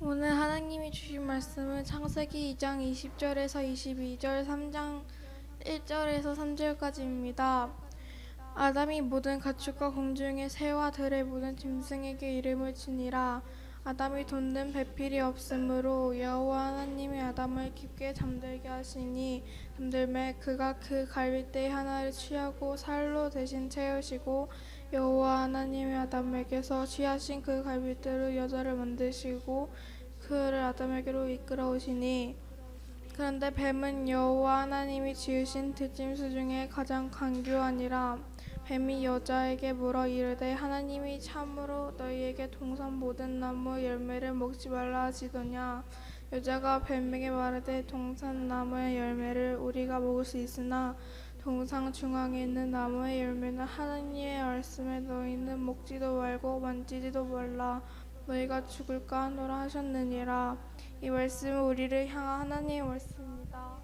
오늘 하나님이 주신 말씀은 창세기 2장 20절에서 22절, 3장 1절에서 3절까지입니다. 아담이 모든 가축과 공중의 새와 들의 모든 짐승에게 이름을 지니라. 아담이 돋는 배필이 없으므로 여호와 하나님이 아담을 깊게 잠들게 하시니 잠들매 그가 그 갈빗대 하나를 취하고 살로 대신 채우시고 여호와 하나님이 아담에게서 취하신 그 갈빗대로 여자를 만드시고 그를 아담에게로 이끌어오시니 그런데 뱀은 여호와 하나님이 지으신 들짐승 중에 가장 간교하니라. 뱀이 여자에게 물어 이르되 하나님이 참으로 너희에게 동산 모든 나무 열매를 먹지 말라 하시더냐. 여자가 뱀에게 말하되 동산 나무의 열매를 우리가 먹을 수 있으나 동상 중앙에 있는 나무의 열매는 하나님의 말씀에 너희는 먹지도 말고 만지지도 말라. 너희가 죽을까 하노라 하셨느니라. 이 말씀은 우리를 향한 하나님의 말씀입니다.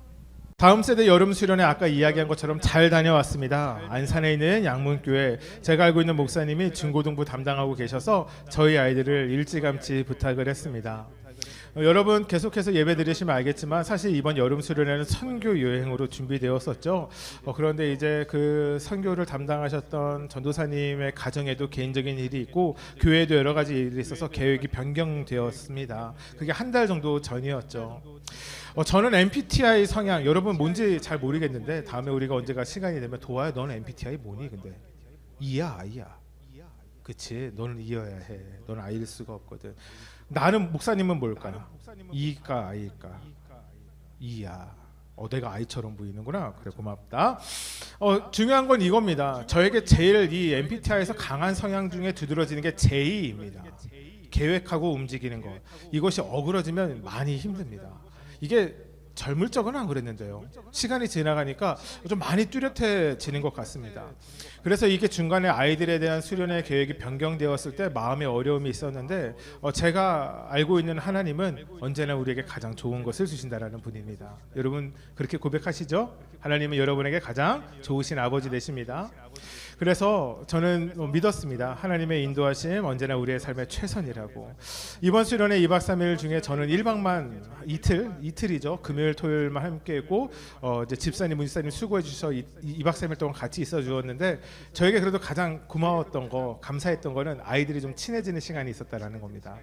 다음 세대 여름 수련회 아까 이야기한 것처럼 잘 다녀왔습니다. 안산에 있는 양문교회, 제가 알고 있는 목사님이 중고등부 담당하고 계셔서 저희 아이들을 일찌감치 부탁을 했습니다. 여러분 계속해서 예배 드리시면 알겠지만 사실 이번 여름 수련회는 선교 여행으로 준비되었었죠. 그런데 이제 그 선교를 담당하셨던 전도사님의 가정에도 개인적인 일이 있고 교회에도 여러 가지 일이 있어서 계획이 변경되었습니다. 그게 한 달 정도 전이었죠. 저는 MBTI 성향, 여러분 뭔지 잘 모르겠는데 다음에 우리가 언제가 시간이 되면 도와요. 너는 MBTI 뭐니? 근데 E야 I야? 그치, 너는 E여야 해. 너는 I일 수가 없거든. 나는, 목사님은 뭘까요? E일까 I일까? E야. 내가 I처럼 보이는구나. 그래, 고맙다. 중요한 건 이겁니다. 저에게 제일 이 MBTI에서 강한 성향 중에 두드러지는 게 J입니다. 계획하고 움직이는 것. 이것이 어그러지면 많이 힘듭니다. 이게 젊을 적은 안 그랬는데요. 시간이 지나가니까 좀 많이 뚜렷해지는 것 같습니다. 그래서 이게 중간에 아이들에 대한 수련회 계획이 변경되었을 때 마음의 어려움이 있었는데 제가 알고 있는 하나님은 언제나 우리에게 가장 좋은 것을 주신다라는 분입니다. 여러분 그렇게 고백하시죠? 하나님은 여러분에게 가장 좋으신 아버지 되십니다. 그래서 저는 믿었습니다. 하나님의 인도하심 언제나 우리의 삶의 최선이라고. 이번 수련회 2박 3일 중에 저는 1박만 이틀이죠. 금요일 토요일만 함께 했고 이제 집사님 문집사님 수고해 주셔서 2박 3일 동안 같이 있어 주었는데 저에게 그래도 가장 고마웠던 거, 감사했던 거는 아이들이 좀 친해지는 시간이 있었다라는 겁니다.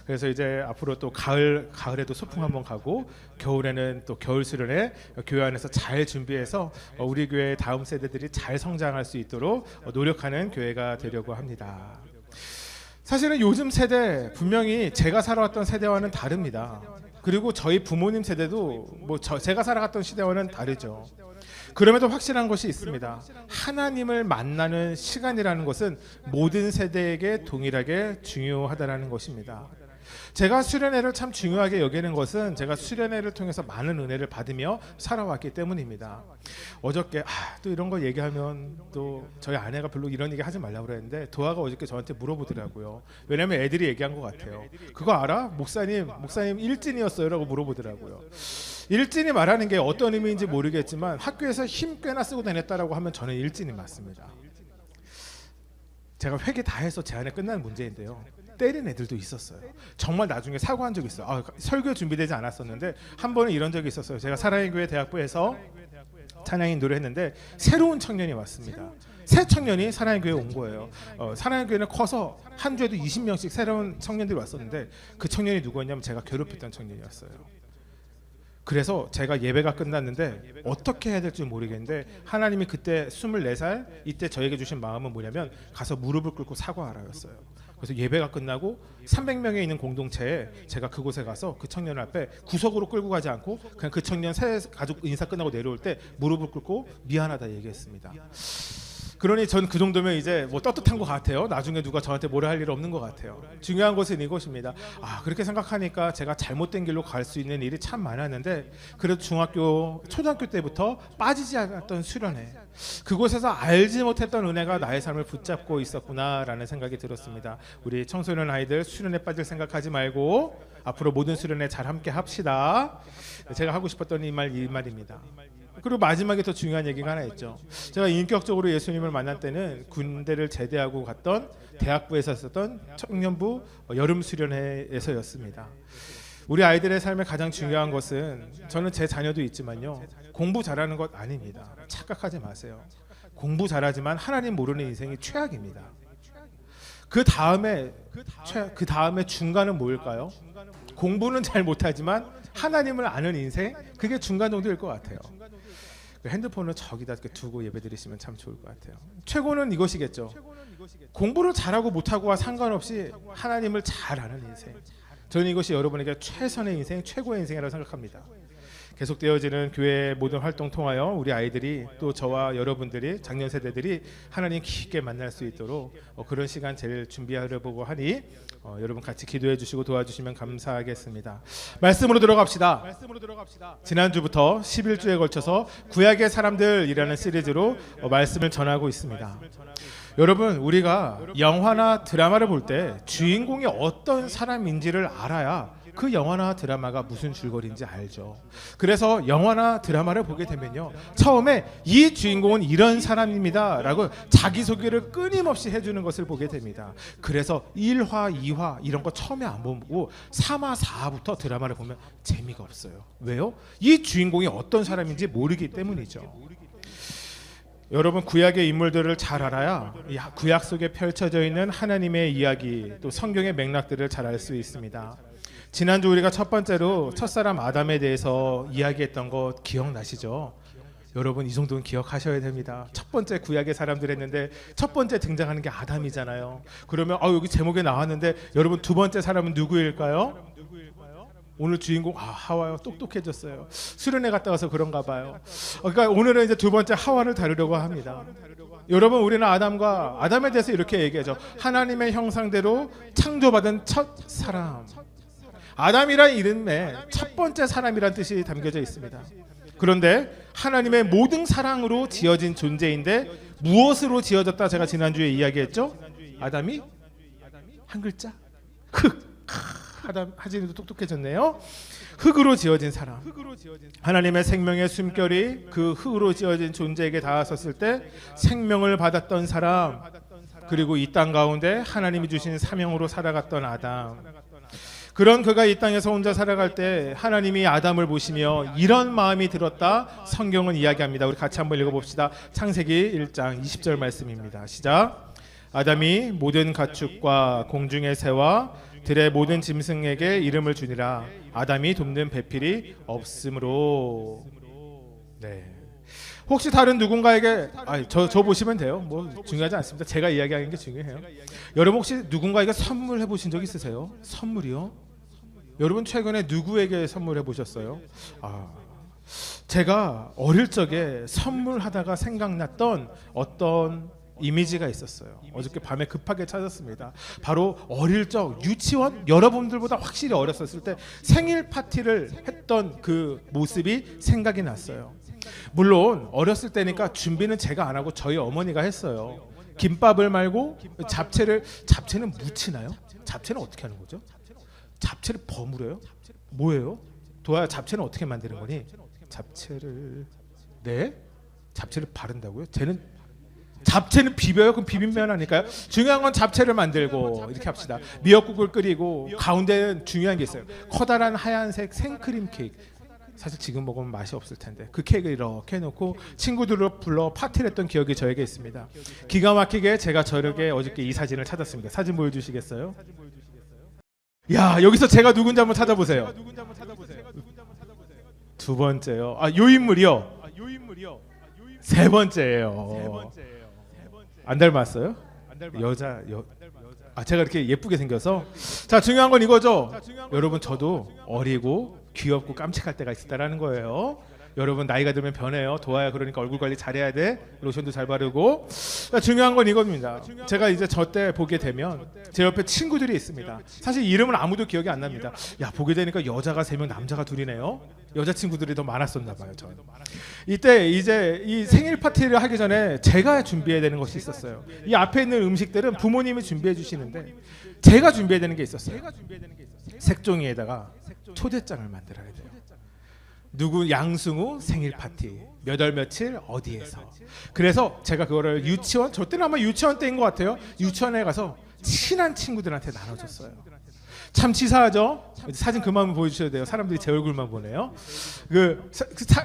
그래서 이제 앞으로 또 가을에도 소풍 한번 가고 겨울에는 또 겨울 수련회 교회 안에서 잘 준비해서 우리 교회 다음 세대들이 잘 성장할 수 있도록 노력하는 교회가 되려고 합니다. 사실은 요즘 세대 분명히 제가 살아왔던 세대와는 다릅니다. 그리고 저희 부모님 세대도 제가 살아갔던 시대와는 다르죠. 그럼에도 확실한 것이 있습니다. 하나님을 만나는 시간이라는 것은 모든 세대에게 동일하게 중요하다는 것입니다. 제가 수련회를 참 중요하게 여기는 것은 제가 수련회를 통해서 많은 은혜를 받으며 살아왔기 때문입니다. 어저께 또 이런 거 얘기하면 또 저희 아내가 별로 이런 얘기 하지 말라고 그랬는데 도아가 어저께 저한테 물어보더라고요. 왜냐면 애들이 얘기한 것 같아요. 그거 알아? 목사님 일진이었어요 라고 물어보더라고요. 일진이 말하는 게 어떤 의미인지 모르겠지만 학교에서 힘 꽤나 쓰고 다녔다라고 하면 저는 일진이 맞습니다. 제가 회개 다 해서 제 안에 끝난 문제인데요. 때린 애들도 있었어요. 정말 나중에 사과한 적이 있어요. 설교 준비되지 않았었는데 한 번은 이런 적이 있었어요. 제가 사랑의 교회 대학부에서 찬양인 노래 했는데 새로운 청년이 왔습니다. 새 청년이 사랑의 교회에 온 거예요. 사랑의 교회는 커서 한 주에도 20명씩 새로운 청년들이 왔었는데 그 청년이 누구였냐면 제가 괴롭혔던 청년이었어요. 그래서 제가 예배가 끝났는데 어떻게 해야 될지 모르겠는데 하나님이 그때 24살 이때 저에게 주신 마음은 뭐냐면 가서 무릎을 꿇고 사과하라였어요. 그래서 예배가 끝나고 300명에 있는 공동체에 제가 그곳에 가서 그 청년 앞에 구석으로 끌고 가지 않고 그냥 그 청년 새 가족 인사 끝나고 내려올 때 무릎을 꿇고 미안하다 얘기했습니다. 그러니 전 그 정도면 이제 떳떳한 것 같아요. 나중에 누가 저한테 뭐라 할 일 없는 것 같아요. 중요한 것은 이것입니다. 그렇게 생각하니까 제가 잘못된 길로 갈 수 있는 일이 참 많았는데 그래도 초등학교 때부터 빠지지 않았던 수련회 그곳에서 알지 못했던 은혜가 나의 삶을 붙잡고 있었구나라는 생각이 들었습니다. 우리 청소년 아이들 수련회 빠질 생각하지 말고 앞으로 모든 수련회 잘 함께 합시다. 제가 하고 싶었던 이 말입니다. 그리고 마지막에 더 중요한 얘기가 하나 있죠. 제가 인격적으로 예수님을 만날 때는 군대를 제대하고 갔던 대학부에서 있었던 청년부 여름 수련회에서였습니다. 우리 아이들의 삶에 가장 중요한 것은, 저는 제 자녀도 있지만요, 공부 잘하는 것 아닙니다. 착각하지 마세요. 공부 잘하지만 하나님 모르는 인생이 최악입니다. 그 다음에 중간은 뭘까요? 공부는 잘 못하지만 하나님을 아는 인생, 그게 중간 정도일 것 같아요. 핸드폰을 저기다 이렇게 두고 예배드리시면 참 좋을 것 같아요. 최고는 이것이겠죠. 공부를 잘하고 못하고와 상관없이 하나님을 잘 아는 인생. 저는 이것이 여러분에게 최선의 인생, 최고의 인생이라고 생각합니다. 계속되어지는 교회 모든 활동 통하여 우리 아이들이, 또 저와 여러분들이, 작년 세대들이 하나님 깊게 만날 수 있도록 그런 시간 제일 준비하려고 하니 여러분 같이 기도해 주시고 도와주시면 감사하겠습니다. 말씀으로 들어갑시다. 지난주부터 11주에 걸쳐서 구약의 사람들이라는 시리즈로 말씀을 전하고 있습니다. 여러분, 우리가 영화나 드라마를 볼 때 주인공이 어떤 사람인지를 알아야 그 영화나 드라마가 무슨 줄거리인지 알죠. 그래서 영화나 드라마를 보게 되면요, 처음에 이 주인공은 이런 사람입니다 라고 자기소개를 끊임없이 해주는 것을 보게 됩니다. 그래서 1화, 2화 이런 거 처음에 안 보고 3화, 4화부터 드라마를 보면 재미가 없어요. 왜요? 이 주인공이 어떤 사람인지 모르기 때문이죠. 여러분, 구약의 인물들을 잘 알아야 구약 속에 펼쳐져 있는 하나님의 이야기, 또 성경의 맥락들을 잘 알 수 있습니다. 지난주 우리가 첫 번째로 첫사람 아담에 대해서 이야기했던 거 기억나시죠? 여러분, 이 정도는 기억하셔야 됩니다. 첫 번째 구약의 사람들 했는데 첫 번째 등장하는 게 아담이잖아요. 그러면 여기 제목에 나왔는데 여러분, 두 번째 사람은 누구일까요? 오늘 주인공 하와요. 똑똑해졌어요. 수련회 갔다 와서 그런가 봐요. 그러니까 오늘은 이제 두 번째 하와를 다루려고 합니다. 여러분, 우리는 아담에 대해서 이렇게 얘기하죠. 하나님의 형상대로 창조받은 첫 사람. 아담이란 이름에 첫 번째 사람이란 뜻이 담겨져 있습니다. 그런데 하나님의 모든 사랑으로 지어진 존재인데 무엇으로 지어졌다? 제가 지난주에 이야기했죠. 아담이 한 글자, 흙. 하진이도 똑똑해졌네요. 흙으로 지어진 사람. 하나님의 생명의 숨결이 그 흙으로 지어진 존재에게 닿았었을 때 생명을 받았던 사람, 그리고 이 땅 가운데 하나님이 주신 사명으로 살아갔던 아담. 그런 그가 이 땅에서 혼자 살아갈 때 하나님이 아담을 보시며 이런 마음이 들었다, 성경은 이야기합니다. 우리 같이 한번 읽어봅시다. 창세기 1장 20절 말씀입니다. 시작. 아담이 모든 가축과 공중의 새와 들의 모든 짐승에게 이름을 주니라. 아담이 돕는 배필이 없으므로. 네. 혹시 다른 누군가에게 저 보시면 돼요. 뭐 중요하지 않습니다. 제가 이야기하는 게 중요해요. 여러분, 혹시 누군가에게 선물해 보신 적 있으세요? 선물이요? 여러분, 최근에 누구에게 선물해 보셨어요? 제가 어릴 적에 선물하다가 생각났던 어떤 이미지가 있었어요. 어저께 밤에 급하게 찾았습니다. 바로 어릴 적 유치원, 여러분들보다 확실히 어렸었을 때 생일 파티를 했던 그 모습이 생각이 났어요. 물론 어렸을 때니까 준비는 제가 안 하고 저희 어머니가 했어요. 김밥을 말고 잡채는 무치나요? 잡채는 어떻게 하는 거죠? 잡채를 버무려요? 뭐예요? 도아야, 잡채는 어떻게 만드는 거니? 잡채를 바른다고요? 잡채는 비벼요? 그럼 비빔면 아닐까요? 중요한 건 잡채를 만들고 이렇게 합시다. 미역국을 끓이고 가운데는 중요한 게 있어요. 커다란 하얀색 생크림 케이크. 사실 지금 먹으면 맛이 없을 텐데 그 케이크를 이렇게 해놓고 친구들을 불러 파티를 했던 기억이 저에게 있습니다. 기가 막히게 제가 저에게 어저께 이 사진을 찾았습니다. 사진 보여주시겠어요? 야, 여기서 제가 누군지 한번 찾아보세요. 두 번째요. 요 인물이요. 세 번째예요. 안 닮았어요? 제가 이렇게 예쁘게 생겨서. 자, 중요한 건 이거죠. 여러분, 저도 어리고 귀엽고 깜찍할 때가 있었다라는 거예요. 여러분, 나이가 들면 변해요. 도와야. 그러니까 얼굴 관리 잘해야 돼. 로션도 잘 바르고. 자, 중요한 건 이겁니다. 제가 이제 저 때 보게 되면 제 옆에 친구들이 있습니다. 사실 이름은 아무도 기억이 안 납니다. 야, 보게 되니까 여자가 3명, 남자가 2이네요. 여자 친구들이 더 많았었나 봐요. 저는 이때 이제 이 생일 파티를 하기 전에 제가 준비해야 되는 것이 있었어요. 이 앞에 있는 음식들은 부모님이 준비해 주시는데 제가 준비해야 되는 게 있었어요. 색종이에다가 초대장을 만들어야 돼요. 누구 양승우 생일 파티 몇 월 며칠 어디에서. 그래서 제가 그거를 유치원, 저 때는 아마 유치원 때인 것 같아요. 유치원에 가서 친한 친구들한테 나눠줬어요. 참 치사하죠? 사진 그만 보여주셔야 돼요. 사람들이 제 얼굴만 보네요.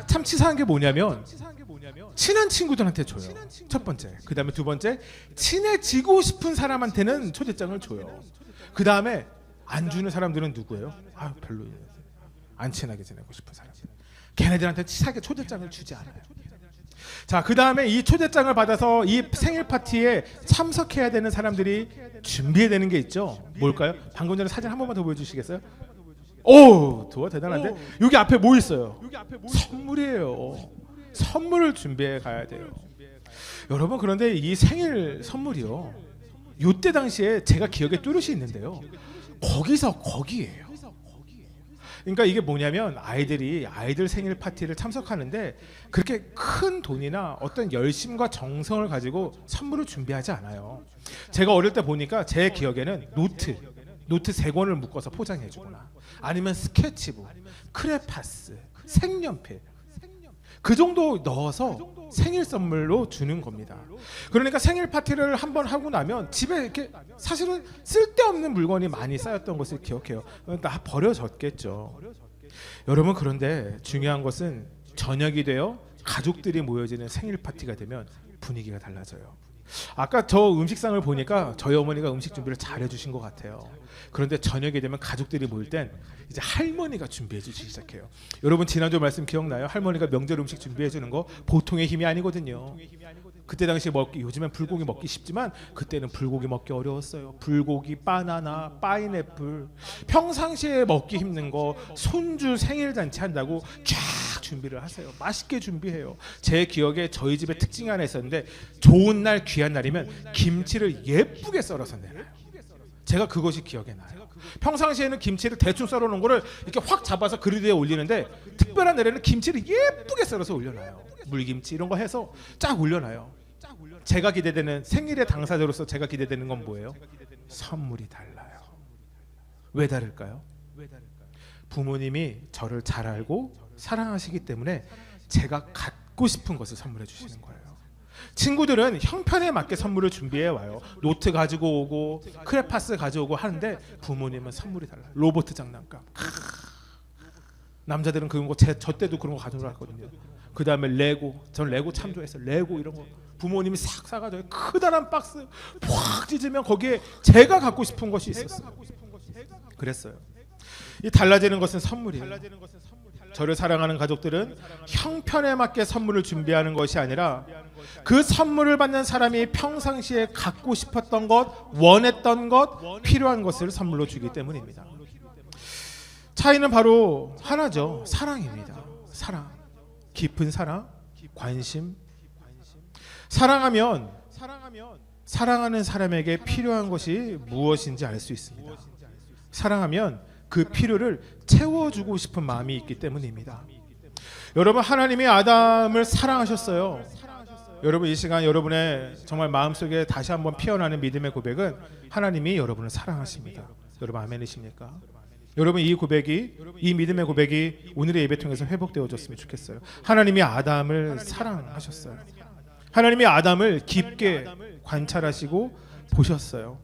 참 치사한 게 뭐냐면 친한 친구들한테 줘요. 첫 번째. 그 다음에 두 번째, 친해지고 싶은 사람한테는 초대장을 줘요. 그 다음에 안 주는 사람들은 누구예요? 아, 별로 안 친하게 지내고 싶은 사람. 걔네들한테 치사하게 초대장을 주지 않아요. 자, 그 다음에 이 초대장을 받아서 이 생일 파티에 참석해야 되는 사람들이 준비해야 되는 게 있죠. 뭘까요? 방금 전에 사진 한 번만 더 보여주시겠어요? 오, 도와 대단한데? 여기 앞에 뭐 있어요? 선물이에요. 선물을 준비해 가야 돼요. 여러분, 그런데 이 생일 선물이요, 요때 당시에 제가 기억에 뚜렷이 있는데요, 거기에요. 그러니까 이게 뭐냐면 아이들 생일 파티를 참석하는데 그렇게 큰 돈이나 어떤 열심과 정성을 가지고 선물을 준비하지 않아요. 제가 어릴 때 보니까 제 기억에는 노트 3권을 묶어서 포장해 주거나, 아니면 스케치북, 크레파스, 색연필, 그 정도 넣어서 생일 선물로 주는 겁니다. 그러니까 생일 파티를 한번 하고 나면 집에 이렇게 사실은 쓸데없는 물건이 많이 쌓였던 것을 기억해요. 다 버려졌겠죠. 여러분, 그런데 중요한 것은 저녁이 되어 가족들이 모여지는 생일 파티가 되면 분위기가 달라져요. 아까 저 음식상을 보니까 저희 어머니가 음식 준비를 잘 해주신 것 같아요. 그런데 저녁이 되면 가족들이 모일 땐 이제 할머니가 준비해 주시기 시작해요. 여러분, 지난주 말씀 기억나요? 할머니가 명절 음식 준비해 주는 거 보통의 힘이 아니거든요. 그때 당시에 요즘엔 불고기 먹기 쉽지만 그때는 불고기 먹기 어려웠어요. 불고기, 바나나, 파인애플, 평상시에 먹기 힘든 거 손주 생일 잔치 한다고 쫙 준비를 하세요. 맛있게 준비해요. 제 기억에 저희 집에 특징이 하나 있었는데, 좋은 날 귀한 날이면 김치를 예쁘게 썰어서 내놔요. 제가 그것이 기억에 나요. 평상시에는 김치를 대충 썰어놓은 거를 이렇게 확 잡아서 그릇 위에 올리는데, 특별한 날에는 김치를 예쁘게 썰어서 올려놔요. 물김치 이런 거 해서 쫙 올려놔요. 제가 기대되는, 생일의 당사자로서 제가 기대되는 건 뭐예요? 선물이 달라요. 왜 다를까요? 부모님이 저를 잘 알고 사랑하시기 때문에 제가 갖고 싶은 것을 선물해 주시는 거예요. 친구들은 형편에 맞게 선물을 준비해 와요. 노트 가지고 오고 크레파스 가져오고 하는데, 부모님은 선물이 달라요. 로봇 장난감. 남자들은 그런 거, 저 때도 그런 거 가져오라 했거든요. 그 다음에 레고, 전 레고 참 좋아했어요. 레고 이런 거 부모님이 싹 사가지고 커다란 박스 확 찢으면 거기에 제가 갖고 싶은 것이 있었어요. 그랬어요. 이 달라지는 것은 선물이에요. 저를 사랑하는 가족들은 형편에 맞게 선물을 준비하는 것이 아니라 그 선물을 받는 사람이 평상시에 갖고 싶었던 것, 원했던 것, 필요한 것을 선물로 주기 때문입니다. 차이는 바로 하나죠. 사랑입니다. 사랑. 깊은 사랑, 관심. 사랑하면 사랑하는 사람에게 필요한 것이 무엇인지 알 수 있습니다. 사랑하면 그 필요를 채워주고 싶은 마음이 있기 때문입니다. 여러분, 하나님이 아담을 사랑하셨어요. 여러분, 이 시간 여러분의 정말 마음속에 다시 한번 피어나는 믿음의 고백은 하나님이 여러분을 사랑하십니다. 여러분, 아멘이십니까? 여러분, 이 믿음의 고백이 오늘의 예배 통해서 회복되어졌으면 좋겠어요. 하나님이 아담을 사랑하셨어요. 하나님이 아담을 깊게 관찰하시고 보셨어요.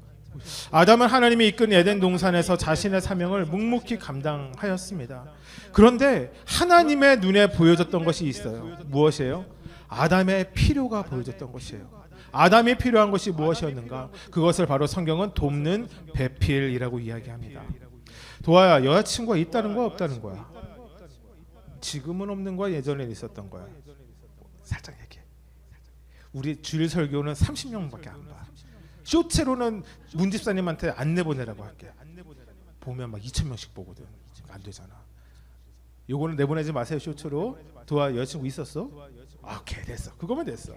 아담은 하나님이 이끈 에덴 동산에서 자신의 사명을 묵묵히 감당하였습니다. 그런데 하나님의 눈에 보여졌던 것이 있어요. 무엇이에요? 아담의 필요가 보여졌던 것이에요. 아담이 필요한 것이 무엇이었는가? 그것을 바로 성경은 돕는 배필이라고 이야기합니다. 도아야, 여자친구가 있다는 거야, 없다는 거야? 지금은 없는 거야, 예전에 있었던 거야? 살짝 얘기해. 우리 주일 설교는 30명밖에 안 봐. 쇼체로는 문 집사님한테 안내 보내라고 할게. 보면 막 2,000명씩 보거든. 안 되잖아. 요거는 내보내지 마세요. 쇼체로. 도아, 여자친구 있었어? 아, 오케이, 됐어. 그거면 됐어.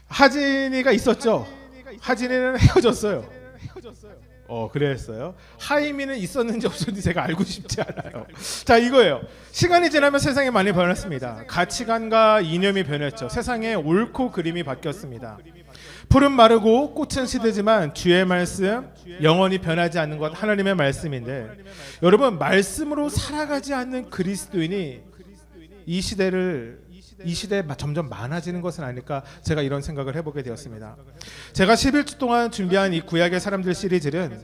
하진이가 있었죠? 하진이는 헤어졌어요. 그랬어요. 하이미는 있었는지 없었는지 제가 알고 싶지 않아요. 자, 이거예요. 시간이 지나면 세상이 많이 변했습니다. 가치관과 이념이 변했죠. 세상의 옳고 그름이 바뀌었습니다. 풀은 마르고 꽃은 시들지만 주의 말씀 영원히 변하지 않는 것, 하나님의 말씀인데, 여러분, 말씀으로 살아가지 않는 그리스도인이 이 시대에 점점 많아지는 것은 아닐까, 제가 이런 생각을 해보게 되었습니다. 제가 11주 동안 준비한 이 구약의 사람들 시리즈는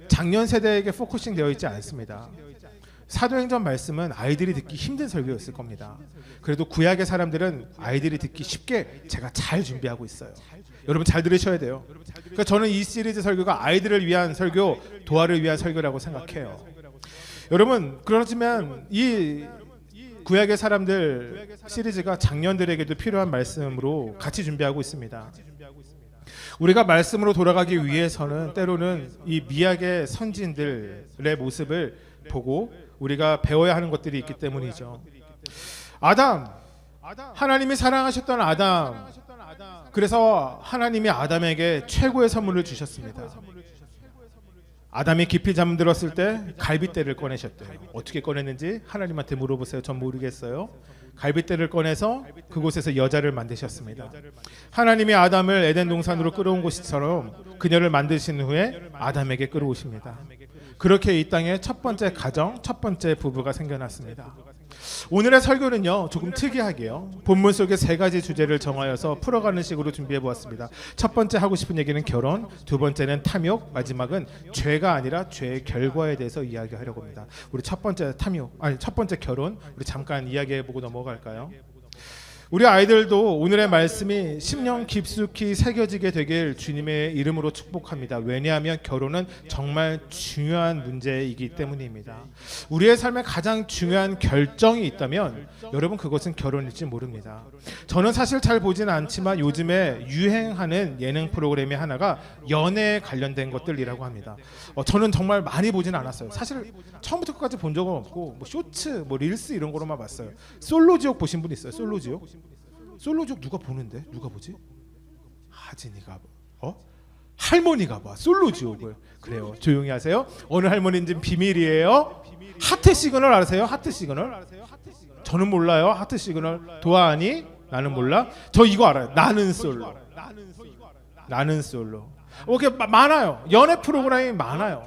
작년 세대에게 포커싱 되어 있지 않습니다. 사도행전 말씀은 아이들이 듣기 힘든 설교였을 겁니다. 그래도 구약의 사람들은 아이들이 듣기 쉽게 제가 잘 준비하고 있어요. 여러분 잘 들으셔야 돼요. 그러니까 저는 이 시리즈 설교가 아이들을 위한 설교, 도화를 위한 설교라고 생각해요. 여러분, 그렇지만 이 구약의 사람들 시리즈가 장년들에게도 필요한 말씀으로 같이 준비하고 있습니다. 우리가 말씀으로 돌아가기 위해서는 때로는 이 미학의 선진들의 모습을 보고 우리가 배워야 하는 것들이 있기 때문이죠. 아담, 하나님이 사랑하셨던 아담, 그래서 하나님이 아담에게 최고의 선물을 주셨습니다. 아담이 깊이 잠들었을 때 갈빗대를 꺼내셨대요. 어떻게 꺼냈는지 하나님한테 물어보세요. 전 모르겠어요. 갈빗대를 꺼내서 그곳에서 여자를 만드셨습니다. 하나님이 아담을 에덴 동산으로 끌어온 것처럼 그녀를 만드신 후에 아담에게 끌어오십니다. 그렇게 이 땅에 첫 번째 가정, 첫 번째 부부가 생겨났습니다. 오늘의 설교는요, 조금 특이하게요, 본문 속에 세 가지 주제를 정하여서 풀어가는 식으로 준비해 보았습니다. 첫 번째 하고 싶은 얘기는 결혼, 두 번째는 탐욕, 마지막은 죄가 아니라 죄의 결과에 대해서 이야기하려고 합니다. 우리 첫 번째 첫 번째 결혼, 우리 잠깐 이야기해 보고 넘어갈까요? 우리 아이들도 오늘의 말씀이 심령 깊숙이 새겨지게 되길 주님의 이름으로 축복합니다. 왜냐하면 결혼은 정말 중요한 문제이기 때문입니다. 우리의 삶에 가장 중요한 결정이 있다면 여러분, 그것은 결혼일지 모릅니다. 저는 사실 잘 보지는 않지만 요즘에 유행하는 예능 프로그램의 하나가 연애에 관련된 것들이라고 합니다. 저는 정말 많이 보지는 않았어요. 사실 처음부터 끝까지 본 적은 없고, 뭐 쇼츠, 뭐 릴스 이런 거로만 봤어요. 솔로지옥 보신 분 있어요? 솔로지옥? 솔로지옥 누가 보는데? 누가 보지? 하진이가 할머니가 봐 솔로지옥을. 그래요, 조용히 하세요. 어느 할머니인지 비밀이에요. 하트 시그널 아세요? 하트 시그널? 저는 몰라요. 하트 시그널. 도아하니? 나는 몰라. 저 이거 알아요. 나는 솔로. 나는 솔로. 이렇게 많아요. 연애 프로그램이 많아요.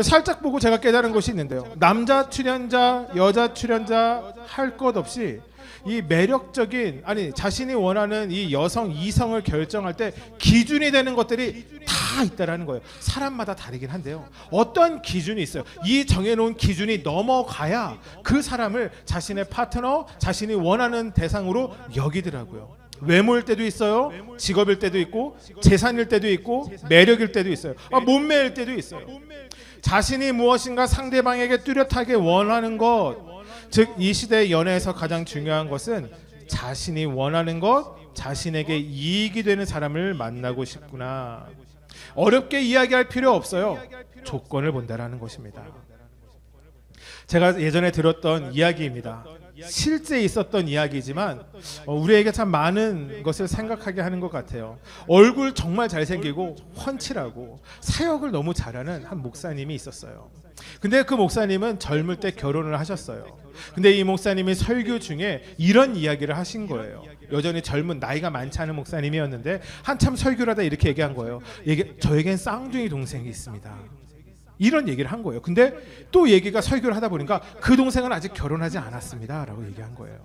살짝 보고 제가 깨달은 것이 있는데요. 남자 출연자, 여자 출연자 할 것 없이 이 매력적인, 자신이 원하는 이 여성, 이성을 결정할 때 기준이 되는 것들이 다 있다라는 거예요. 사람마다 다르긴 한데요. 어떤 기준이 있어요. 이 정해놓은 기준이 넘어가야 그 사람을 자신의 파트너, 자신이 원하는 대상으로 여기더라고요. 외모일 때도 있어요. 직업일 때도 있고, 재산일 때도 있고, 매력일 때도 있어요. 몸매일 때도 있어요. 자신이 무엇인가 상대방에게 뚜렷하게 원하는 것, 즉 이 시대의 연애에서 가장 중요한 것은 자신이 원하는 것, 자신에게 이익이 되는 사람을 만나고 싶구나. 어렵게 이야기할 필요 없어요. 조건을 본다라는 것입니다. 제가 예전에 들었던 이야기입니다. 실제 있었던 이야기지만 우리에게 참 많은 것을 생각하게 하는 것 같아요. 얼굴 정말 잘생기고 훤칠하고 사역을 너무 잘하는 한 목사님이 있었어요. 근데 그 목사님은 젊을 때 결혼을 하셨어요. 근데 이 목사님이 설교 중에 이런 이야기를 하신 거예요. 여전히 젊은, 나이가 많지 않은 목사님이었는데 한참 설교를 하다 이렇게 얘기한 거예요. 저에겐 쌍둥이 동생이 있습니다. 이런 얘기를 한 거예요. 근데 또 얘기가, 설교를 하다 보니까 그 동생은 아직 결혼하지 않았습니다 라고 얘기한 거예요.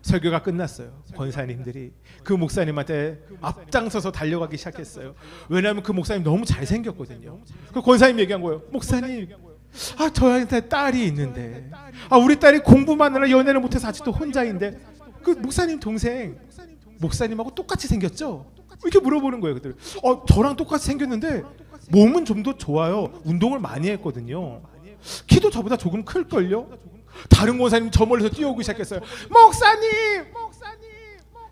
설교가 끝났어요. 권사님들이 그 목사님한테 앞장서서 달려가기 시작했어요. 왜냐하면 그 목사님 너무 잘생겼거든요. 그 권사님 얘기한 거예요. 목사님, 저한테 딸이 있는데, 우리 딸이 공부만 하느라 연애를 못해서 아직도 혼자인데, 그 목사님 동생 목사님하고 똑같이 생겼죠? 이렇게 물어보는 거예요. 그들 저랑 똑같이 생겼는데 몸은 좀 더 좋아요. 운동을 많이 했거든요. 키도 저보다 조금 클걸요? 다른 권사님 저 멀리서 뛰어오기 시작했어요. 목사님!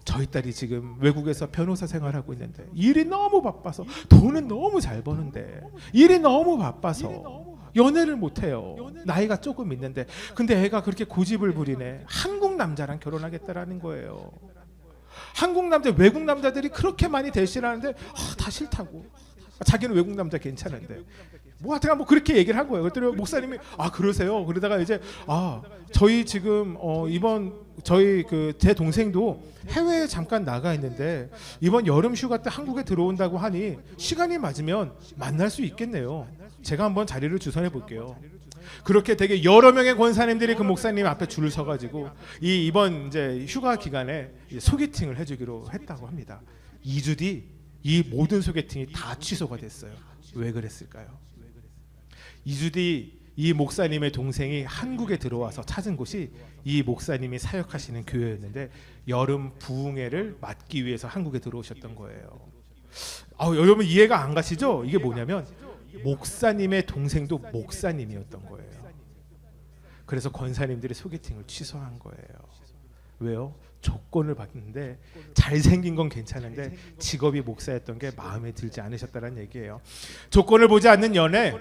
저희 딸이 지금 외국에서 변호사 생활하고 있는데 일이 너무 바빠서, 돈은 너무 잘 버는데 일이 너무 바빠서 연애를 못해요. 나이가 조금 있는데. 근데 애가 그렇게 고집을 부리네. 한국 남자랑 결혼하겠다라는 거예요. 한국 남자, 외국 남자들이 그렇게 많이 대시하는데 다 싫다고. 자기는 외국 남자 괜찮은데. 하여튼 그렇게 얘기를 한 거예요. 그랬더니 목사님이 그러세요. 그러다가 이제 저희 지금 이번 저희 제 동생도 해외에 잠깐 나가 있는데 이번 여름 휴가 때 한국에 들어온다고 하니 시간이 맞으면 만날 수 있겠네요. 제가 한번 자리를 주선해 볼게요. 그렇게 되게 여러 명의 권사님들이 그 목사님 앞에 줄을 서가지고 이번 이제 휴가 기간에 소개팅을 해주기로 했다고 합니다. 2주 뒤 이 모든 소개팅이 다 취소가 됐어요. 왜 그랬을까요? 2주 뒤 이 목사님의 동생이 한국에 들어와서 찾은 곳이 이 목사님이 사역하시는 교회였는데 여름 부흥회를 맞기 위해서 한국에 들어오셨던 거예요. 여러분 이해가 안 가시죠? 이게 뭐냐면 목사님의 동생도 목사님이었던 거예요. 그래서 권사님들이 소개팅을 취소한 거예요. 왜요? 조건을 봤는데 잘생긴 건 괜찮은데 직업이 목사였던 게 마음에 들지 않으셨다는 얘기예요. 조건을 보지 않는 연애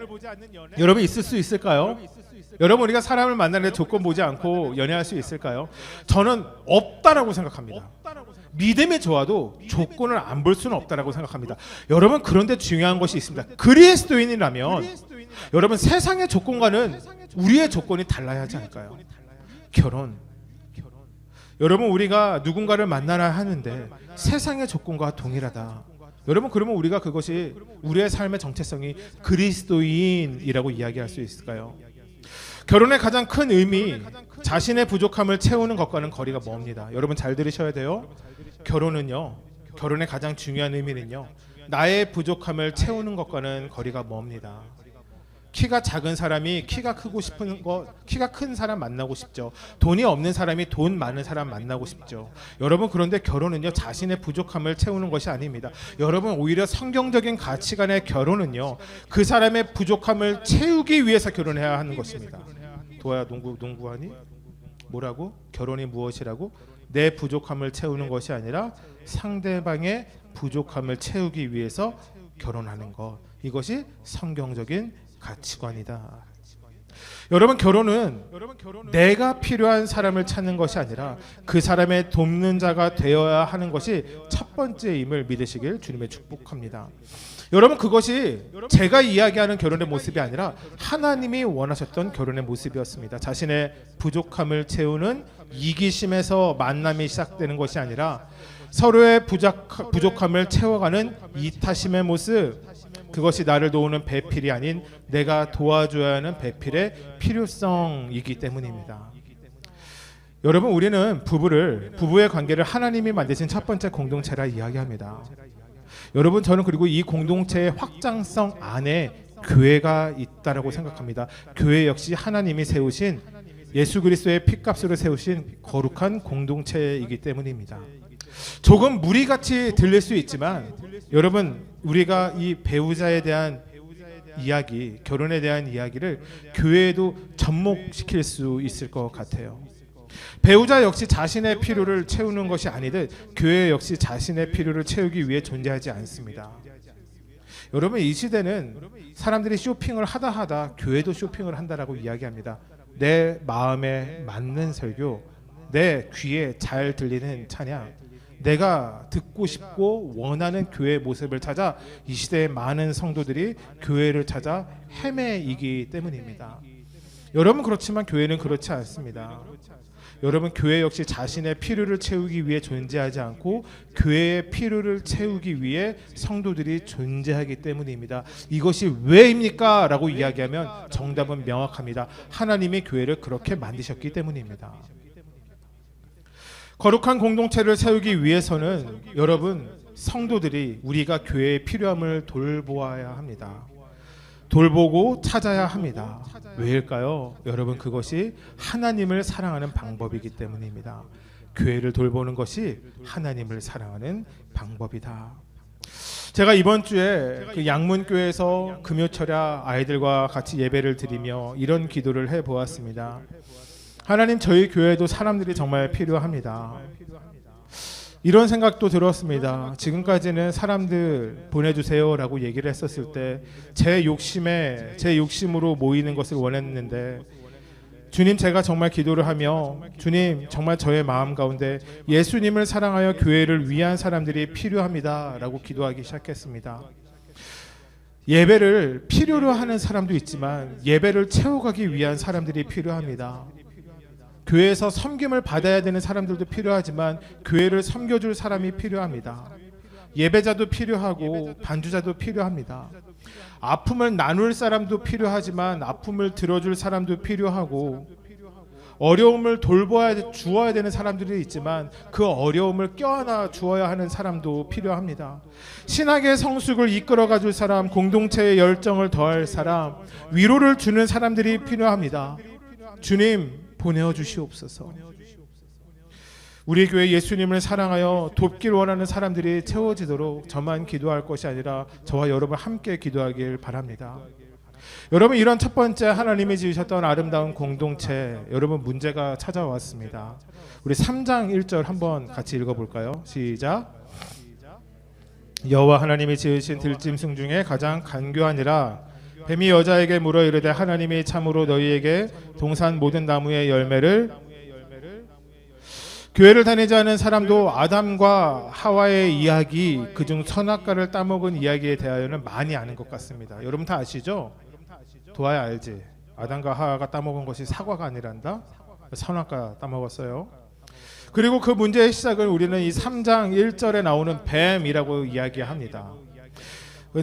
여러분 있을 수 있을까요? 여러분 우리가 사람을 만나는데 조건 보지 않고 연애할 수 있을까요? 저는 없다라고 생각합니다. 믿음이 좋아도 조건을 안 볼 수는 없다라고 생각합니다. 여러분 그런데 중요한 것이 있습니다. 그리스도인이라면 여러분 세상의 조건과는 우리의 조건이 달라야 하지 않을까요? 결혼. 여러분 우리가 누군가를 만나야 하는데 세상의 조건과 동일하다. 여러분 그러면 우리가 그것이 우리의 삶의 정체성이 그리스도인이라고 이야기할 수 있을까요? 결혼의 가장 큰 의미, 자신의 부족함을 채우는 것과는 거리가 멉니다. 여러분 잘 들으셔야 돼요. 결혼의 가장 중요한 의미는요, 나의 부족함을 채우는 것과는 거리가 멉니다. 키가 작은 사람이 키가 큰 사람 만나고 싶죠. 돈이 없는 사람이 돈 많은 사람 만나고 싶죠. 여러분 그런데 결혼은요 자신의 부족함을 채우는 것이 아닙니다. 여러분 오히려 성경적인 가치관의 결혼은요 그 사람의 부족함을 채우기 위해서 결혼해야 하는 것입니다. 도아야 농구하니? 뭐라고? 결혼이 무엇이라고? 내 부족함을 채우는 것이 아니라 상대방의 부족함을 채우기 위해서 결혼하는 것. 이것이 성경적인 가치관이다. 여러분 결혼은 내가 필요한 사람을 찾는 것이 아니라 그 사람의 돕는 자가 되어야 하는 것이 첫 번째임을 믿으시길 주님의 축복합니다. 여러분 그것이 제가 이야기하는 결혼의 모습이 아니라 하나님이 원하셨던 결혼의 모습이었습니다. 자신의 부족함을 채우는 이기심에서 만남이 시작되는 것이 아니라 서로의 부족함을 채워가는 이타심의 모습, 그것이 나를 도우는 배필이 아닌 내가 도와줘야 하는 배필의 필요성이기 때문입니다. 여러분 우리는 부부의 관계를 하나님이 만드신 첫 번째 공동체라 이야기합니다. 여러분 저는 그리고 이 공동체의 확장성 안에 교회가 있다라고 생각합니다. 교회 역시 하나님이 세우신 예수 그리스도의 피값으로 세우신 거룩한 공동체이기 때문입니다. 조금 무리같이 들릴 수 있지만 여러분 우리가 이 배우자에 대한 이야기, 결혼에 대한 이야기를 교회에도 접목시킬 수 있을 것 같아요. 배우자 역시 자신의 필요를 채우는 것이 아니듯 교회 역시 자신의 필요를 채우기 위해 존재하지 않습니다. 여러분 이 시대는 사람들이 쇼핑을 하다 교회도 쇼핑을 한다라고 이야기합니다. 내 마음에 맞는 설교, 내 귀에 잘 들리는 찬양, 내가 듣고 싶고 원하는 교회의 모습을 찾아 이 시대의 많은 성도들이 교회를 찾아 헤매이기 때문입니다. 여러분 그렇지만 교회는 그렇지 않습니다. 여러분 교회 역시 자신의 필요를 채우기 위해 존재하지 않고 교회의 필요를 채우기 위해 성도들이 존재하기 때문입니다. 이것이 왜입니까? 라고 이야기하면 정답은 명확합니다. 하나님이 교회를 그렇게 만드셨기 때문입니다. 거룩한 공동체를 세우기 위해서는 여러분 성도들이 우리가 교회의 필요함을 돌보아야 합니다. 돌보고 찾아야 합니다. 왜일까요? 여러분 그것이 하나님을 사랑하는 방법이기 때문입니다. 교회를 돌보는 것이 하나님을 사랑하는 방법이다. 제가 이번 주에 그 양문교회에서 금요철야 아이들과 같이 예배를 드리며 이런 기도를 해보았습니다. 하나님 저희 교회에도 사람들이 정말 필요합니다. 이런 생각도 들었습니다. 지금까지는 사람들 보내주세요 라고 얘기를 했었을 때 제 욕심으로 모이는 것을 원했는데 주님 제가 정말 기도를 하며 주님 정말 저의 마음 가운데 예수님을 사랑하여 교회를 위한 사람들이 필요합니다 라고 기도하기 시작했습니다. 예배를 필요로 하는 사람도 있지만 예배를 채워가기 위한 사람들이 필요합니다. 교회에서 섬김을 받아야 되는 사람들도 필요하지만 교회를 섬겨줄 사람이 필요합니다. 예배자도 필요하고 반주자도 필요합니다. 아픔을 나눌 사람도 필요하지만 아픔을 들어줄 사람도 필요하고, 어려움을 주어야 되는 사람들이 있지만 그 어려움을 껴안아 주어야 하는 사람도 필요합니다. 신학의 성숙을 이끌어가 줄 사람, 공동체의 열정을 더할 사람, 위로를 주는 사람들이 필요합니다. 주님 보내어 주시옵소서. 우리 교회 예수님을 사랑하여 돕길 원하는 사람들이 채워지도록 저만 기도할 것이 아니라 저와 여러분 함께 기도하길 바랍니다. 여러분, 이런 첫 번째 하나님이 지으셨던 아름다운 공동체, 여러분 문제가 찾아왔습니다. 우리 3장 1절 한번 같이 읽어볼까요? 시작. 여호와 하나님이 지으신 들짐승 중에 가장 간교하니라. 뱀이 여자에게 물어 이르되 하나님이 참으로 너희에게 동산 모든 나무의 열매를. 교회를 다니지 않은 사람도 아담과 하와의 이야기, 그중 선악과를 따먹은 이야기에 대하여는 많이 아는 것 같습니다. 여러분 다 아시죠? 도아야 알지? 아담과 하와가 따먹은 것이 사과가 아니란다. 선악과 따먹었어요. 그리고 그 문제의 시작은 우리는 이 3장 1절에 나오는 뱀이라고 이야기합니다.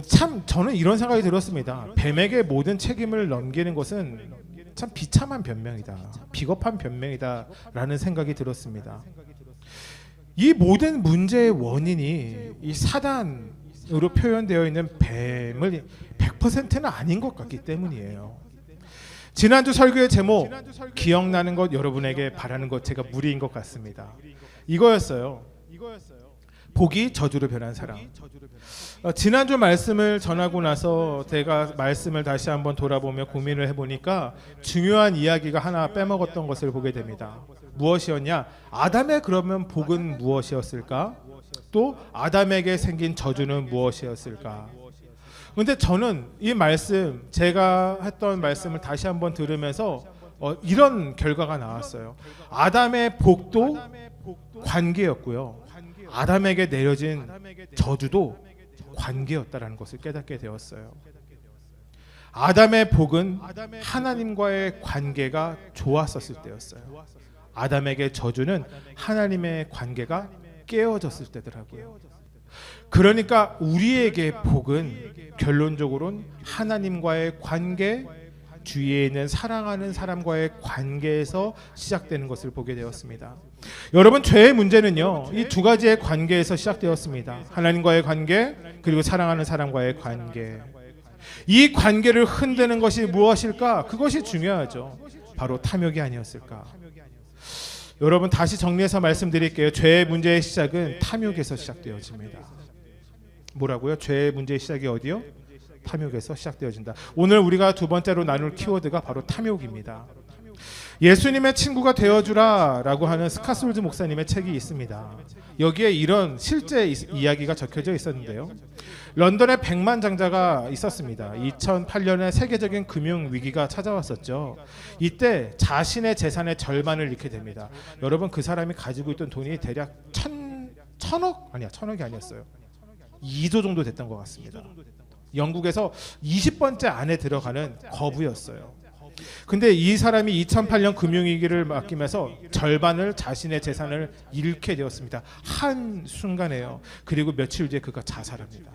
참 저는 이런 생각이 들었습니다. 뱀에게 모든 책임을 넘기는 것은 참 비참한 변명이다, 비겁한 변명이다 라는 생각이 들었습니다. 이 모든 문제의 원인이 이 사단으로 표현되어 있는 뱀을 100%는 아닌 것 같기 때문이에요. 지난주 설교의 제목 기억나는 것, 여러분에게 바라는 것, 제가 무리인 것 같습니다. 이거였어요. 복이 저주로 변한 사람. 지난주 말씀을 전하고 나서 제가 말씀을 다시 한번 돌아보며 고민을 해보니까 중요한 이야기가 하나 빼먹었던 것을 보게 됩니다. 무엇이었냐? 아담의 그러면 복은 무엇이었을까? 또 아담에게 생긴 저주는 무엇이었을까? 근데 저는 이 말씀, 제가 했던 말씀을 다시 한번 들으면서 이런 결과가 나왔어요. 아담의 복도 관계였고요, 아담에게 내려진 저주도 관계였다라는 것을 깨닫게 되었어요. 아담의 복은 하나님과의 관계가 좋았었을 때였어요. 아담에게 저주는 하나님의 관계가 깨어졌을 때더라고요. 그러니까 우리에게 복은 결론적으로는 하나님과의 관계, 주위에 있는 사랑하는 사람과의 관계에서 시작되는 것을 보게 되었습니다. 여러분, 죄의 문제는요, 이 두 가지의 관계에서 시작되었습니다. 하나님과의 관계, 그리고 사랑하는 사람과의 관계. 이 관계를 흔드는 것이 무엇일까? 그것이 중요하죠. 바로 탐욕이 아니었을까? 여러분, 다시 정리해서 말씀드릴게요. 죄의 문제의 시작은 탐욕에서 시작되어집니다. 뭐라고요? 죄의 문제의 시작이 어디요? 탐욕에서 시작되어진다. 오늘 우리가 두 번째로 나눌 키워드가 바로 탐욕입니다. 예수님의 친구가 되어주라 라고 하는 스카솔즈 목사님의 책이 있습니다. 여기에 이런 실제 이야기가 적혀져 있었는데요. 런던에 백만장자가 있었습니다. 2008년에 세계적인 금융위기가 찾아왔었죠. 이때 자신의 재산의 절반을 잃게 됩니다. 여러분, 그 사람이 가지고 있던 돈이 대략 천억? 아니야, 천억이 아니었어요. 2조 정도 됐던 것 같습니다. 영국에서 20번째 안에 들어가는 거부였어요. 근데 이 사람이 2008년 금융위기를 맡기면서 절반을, 자신의 재산을 잃게 되었습니다. 한 순간에요. 그리고 며칠 뒤에 그가 자살합니다.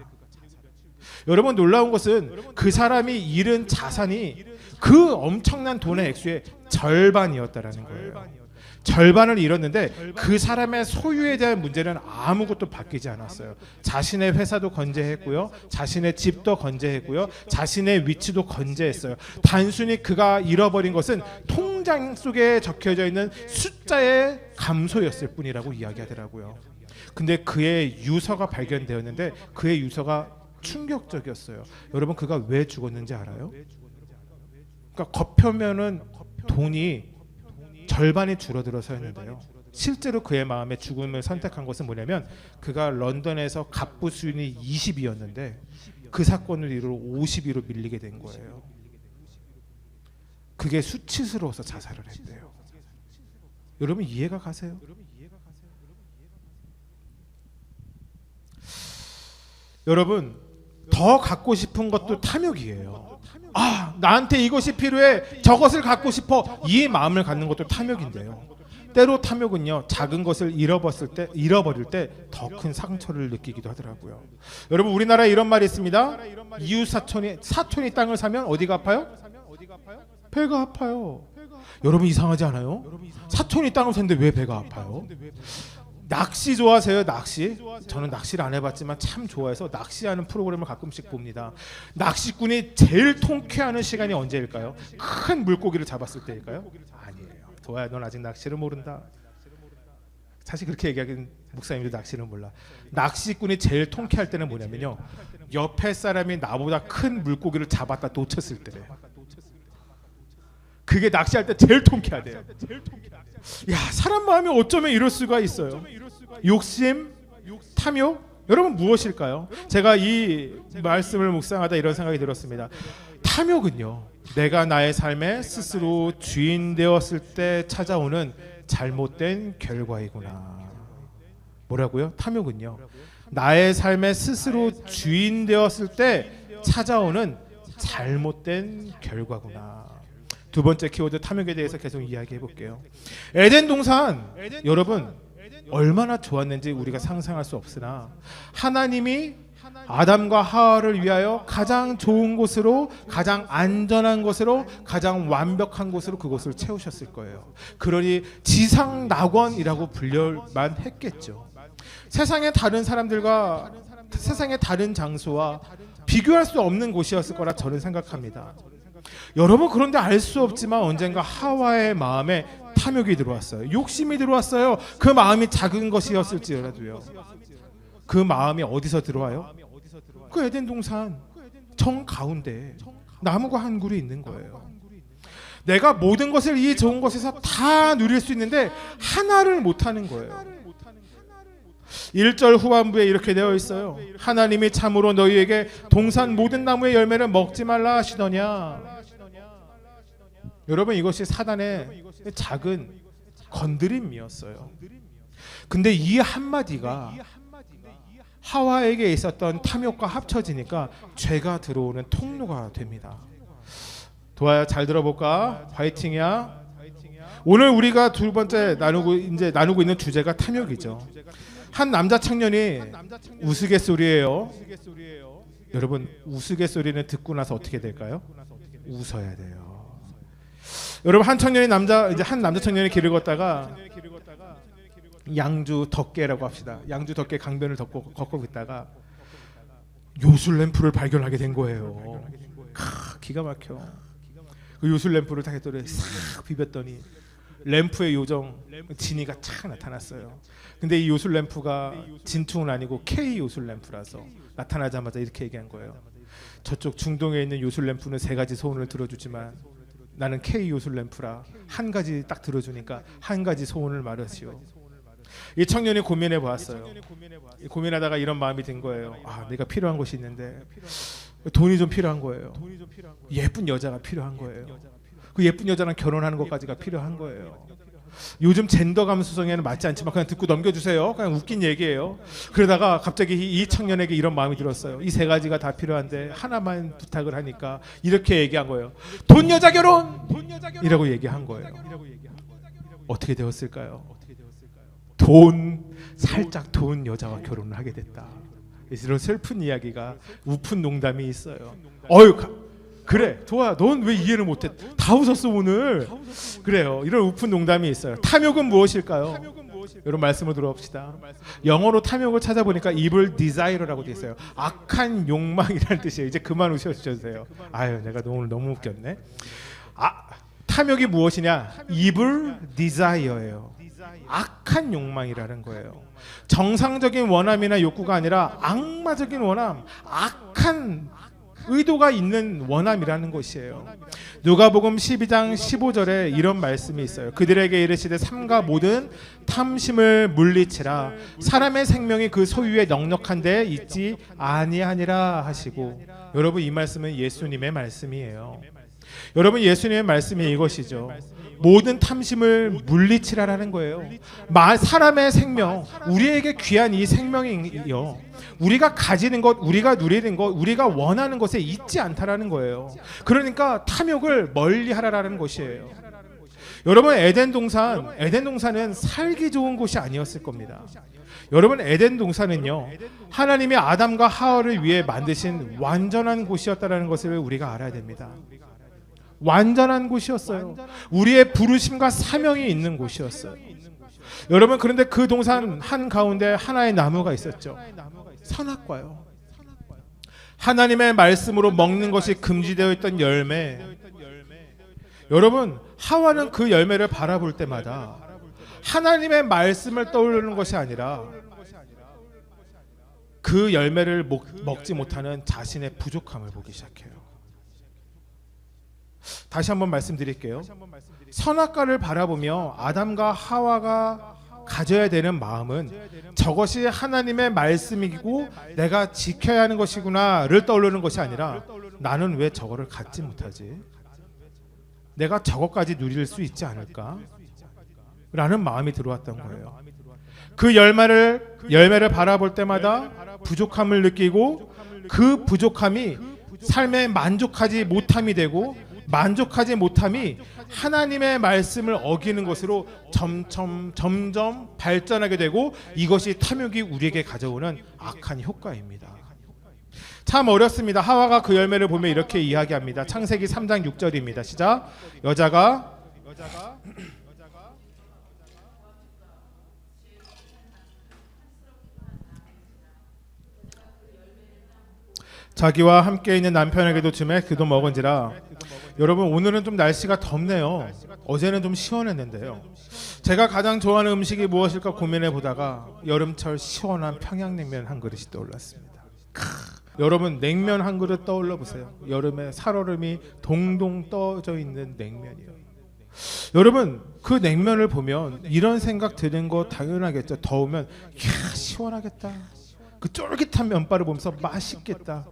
여러분, 놀라운 것은 그 사람이 잃은 자산이 그 엄청난 돈의 액수의 절반이었다라는 거예요. 절반을 잃었는데 그 사람의 소유에 대한 문제는 아무것도 바뀌지 않았어요. 자신의 회사도 건재했고요, 자신의 집도 건재했고요, 자신의 위치도 건재했어요. 단순히 그가 잃어버린 것은 통장 속에 적혀져 있는 숫자의 감소였을 뿐이라고 이야기하더라고요. 근데 그의 유서가 발견되었는데 그의 유서가 충격적이었어요. 여러분, 그가 왜 죽었는지 알아요? 그러니까 겉표면은 돈이 절반이 줄어들어서였는데요. 실제로 그의 마음에 죽음을 선택한 것은 뭐냐면, 그가 런던에서 갑부 수준이 20이었는데 그 사건을 이후로 50위로 밀리게 된 거예요. 그게 수치스러워서 자살을 했대요. 여러분, 이해가 가세요? 여러분, 더 갖고 싶은 것도 탐욕이에요. 나한테 이것이 필요해, 저것을 갖고 싶어, 이 마음을 갖는 것도 탐욕인데요. 때로 탐욕은요, 작은 것을 잃어버릴 때 더 큰 상처를 느끼기도 하더라고요. 여러분, 우리나라에 이런 말이 있습니다. 이웃 사촌이 땅을 사면 어디가 아파요? 배가 아파요. 여러분, 이상하지 않아요? 사촌이 땅을 샀는데 왜 배가 아파요? 낚시 좋아하세요? 낚시? 저는 낚시를 안 해봤지만 참 좋아해서 낚시하는 프로그램을 가끔씩 봅니다. 낚시꾼이 제일 통쾌하는 시간이 언제일까요? 큰 물고기를 잡았을 때일까요? 아니에요. 도아야, 넌 아직 낚시를 모른다. 사실 그렇게 얘기하기는 목사님도 낚시를 몰라. 낚시꾼이 제일 통쾌할 때는 뭐냐면요, 옆에 사람이 나보다 큰 물고기를 잡았다 놓쳤을 때래요. 그게 낚시할 때 제일 통쾌하대요. 야, 사람 마음이 어쩌면 이럴 수가 있어요. 욕심, 탐욕, 여러분 무엇일까요? 제가 이 말씀을 묵상하다 이런 생각이 들었습니다. 탐욕은요, 내가 나의 삶에 스스로 주인 되었을 때 찾아오는 잘못된 결과이구나. 뭐라고요? 탐욕은요, 나의 삶에 스스로 주인 되었을 때 찾아오는 잘못된 결과구나. 두 번째 키워드 탐욕에 대해서 계속 이야기해 볼게요. 에덴 동산, 여러분 얼마나 좋았는지 우리가 상상할 수 없으나 하나님이 아담과 하와를 위하여 가장 좋은 곳으로, 가장 안전한 곳으로, 가장 완벽한 곳으로 그곳을 채우셨을 거예요. 그러니 지상 낙원이라고 불릴만 했겠죠. 세상의 다른 사람들과 세상의 다른 장소와 비교할 수 없는 곳이었을 거라 저는 생각합니다. 여러분, 그런데 알 수 없지만 언젠가 하와의 마음에 탐욕이 들어왔어요. 욕심이 들어왔어요. 그 마음이 작은 것이었을지라도요. 그 마음이 어디서 들어와요? 그 에덴 동산 정 가운데 나무가 한 그루 있는 거예요. 내가 모든 것을 이 좋은 것에서 다 누릴 수 있는데 하나를 못하는 거예요. 1절 후반부에 이렇게 되어 있어요. 하나님이 참으로 너희에게 동산 모든 나무의 열매를 먹지 말라 하시더냐. 여러분, 이것이 사단의 작은 건드림이었어요. 근데 이 한마디가 하와에게 있었던 탐욕과 합쳐지니까 죄가 들어오는 통로가 됩니다. 도아야, 잘 들어볼까? 화이팅이야. 오늘 우리가 두 번째 나누고 있는 주제가 탐욕이죠. 한 남자 청년이 우스갯소리예요. 여러분, 우스갯소리는 듣고 나서 어떻게 될까요? 웃어야 돼요. 여러분, 한 남자 청년이 길을 걷다가 양주 덕계라고 합시다. 양주 덕계 강변을 걷고 있다가 요술 램프를 발견하게 된 거예요. 기가 막혀. 그 요술 램프를 타겟돌에 싹 비볐더니 램프의 요정 진이가 착 나타났어요. 근데 이 요술 램프가 진퉁은 아니고 K 요술 램프라서 나타나자마자 이렇게 얘기한 거예요. 저쪽 중동에 있는 요술 램프는 3가지 소원을 들어주지만 나는 K 요술 램프라 한 가지 딱 들어주니까 한 가지 소원을 말하시오. 이 청년이 고민해 보았어요. 고민하다가 이런 마음이 든 거예요. 내가 필요한 것이 있는데 돈이 좀 필요한 거예요. 예쁜 여자가 필요한 거예요. 그 예쁜 여자랑 결혼하는 것까지가 필요한 거예요. 요즘 젠더 감수성에는 맞지 않지만 그냥 듣고 넘겨주세요. 그냥 웃긴 얘기예요. 그러다가 갑자기 이 청년에게 이런 마음이 들었어요. 이 3가지가 다 필요한데 하나만 부탁을 하니까 이렇게 얘기한 거예요. 돈, 여자, 결혼! 이라고 얘기한 거예요. 어떻게 되었을까요? 살짝 돈 여자와 결혼을 하게 됐다. 이런 슬픈 이야기가, 우픈 농담이 있어요. 그래, 도아, 넌 왜 이해를 못해? 다 웃었어 오늘. 그래요. 이런 우픈 농담이 있어요. 탐욕은 무엇일까요? 여러분, 말씀을 들어봅시다. 영어로 탐욕을 찾아보니까 evil desire라고 돼 있어요. 악한 욕망이라는 뜻이에요. 이제 그만 웃으셔도 돼요. 내가 오늘 너무 웃겼네. 탐욕이 무엇이냐? evil desire예요. 악한 욕망이라는 거예요. 정상적인 원함이나 욕구가 아니라 악마적인 원함, 악한 의도가 있는 원함이라는 것이에요. 누가복음 12장 15절에 이런 말씀이 있어요. 그들에게 이르시되 삼가 모든 탐심을 물리치라. 사람의 생명이 그 소유에 넉넉한 데 있지 아니하니라 하시고. 여러분, 이 말씀은 예수님의 말씀이에요. 여러분, 예수님의 말씀이 이것이죠. 모든 탐심을 물리치라라는 거예요. 사람의 생명, 우리에게 귀한 이 생명이요, 우리가 가지는 것, 우리가 누리는 것, 우리가 원하는 것에 있지 않다라는 거예요. 그러니까 탐욕을 멀리하라라는 것이에요. 여러분 에덴 동산은 살기 좋은 곳이 아니었을 겁니다. 여러분 에덴 동산은요 하나님이 아담과 하와를 위해 만드신 완전한 곳이었다는 것을 우리가 알아야 됩니다. 완전한 곳이었어요. 우리의 부르심과 사명이 있는 곳이었어요. 여러분 그런데 그 동산 한가운데 하나의 나무가 있었죠. 선악과요. 하나님의 말씀으로 먹는 것이 금지되어 있던 열매. 여러분 하와는 그 열매를 바라볼 때마다 하나님의 말씀을 떠올리는 것이 아니라 그 열매를 먹지 못하는 자신의 부족함을 보기 시작해요. 다시 한번 말씀드릴게요. 선악과를 바라보며 아담과 하와가 가져야 되는 마음은 저것이 하나님의 말씀이고 내가 지켜야 하는 것이구나를 떠올리는 것이 아니라 나는 왜 저거를 갖지 못하지? 내가 저것까지 누릴 수 있지 않을까? 라는 마음이 들어왔던 거예요. 그 열매를 바라볼 때마다 부족함을 느끼고 그 부족함이 삶에 만족하지 못함이 되고 만족하지 못함이 하나님의 말씀을 어기는 것으로 점점 발전하게 되고 이것이 탐욕이 우리에게 가져오는 악한 효과입니다. 참 어렵습니다. 하와가 그 열매를 보며 이렇게 이야기합니다. 창세기 3장 6절입니다. 시작. 여자가 자기와 함께 있는 남편에게도 주매 그도 먹은지라. 여러분 오늘은 좀 날씨가 덥네요. 어제는 좀 시원했는데요. 제가 가장 좋아하는 음식이 무엇일까 고민해 보다가 여름철 시원한 평양냉면 한 그릇이 떠올랐습니다. 여러분 냉면 한 그릇 떠올려 보세요. 여름에 살얼음이 동동 떠져 있는 냉면이요. 여러분 그 냉면을 보면 이런 생각 드는 거 당연하겠죠. 더우면 이야 시원하겠다. 그 쫄깃한 면발을 보면서 맛있겠다.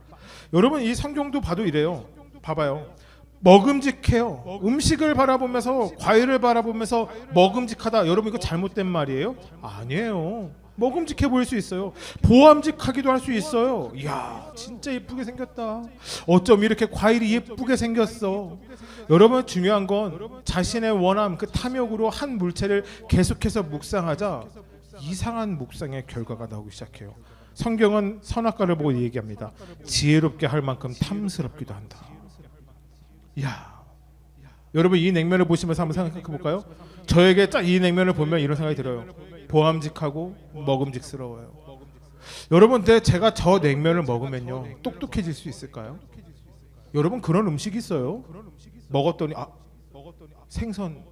여러분 이 성경도 봐도 이래요. 봐봐요. 먹음직해요. 음식을 바라보면서 과일을 바라보면서 먹음직하다. 여러분 이거 잘못된 말이에요? 아니에요. 먹음직해 보일 수 있어요. 보암직하기도 할 수 있어요. 이야 진짜 예쁘게 생겼다. 어쩜 이렇게 과일이 예쁘게 생겼어. 여러분 중요한 건 자신의 원함 그 탐욕으로 한 물체를 계속해서 묵상하자 이상한 묵상의 결과가 나오기 시작해요. 성경은 선악과를 보고 얘기합니다. 지혜롭게 할 만큼 탐스럽기도 한다. 이야 여러분 이 냉면을 보시면서 한번 생각해 볼까요? 저에게 딱 이 냉면을 보면 이런 생각이 들어요. 보암직하고 먹음직스러워요. 여러분 근데 제가 저 냉면을 먹으면요 똑똑해질 수 있을까요? 여러분 그런 음식이 있어요. 먹었더니 생선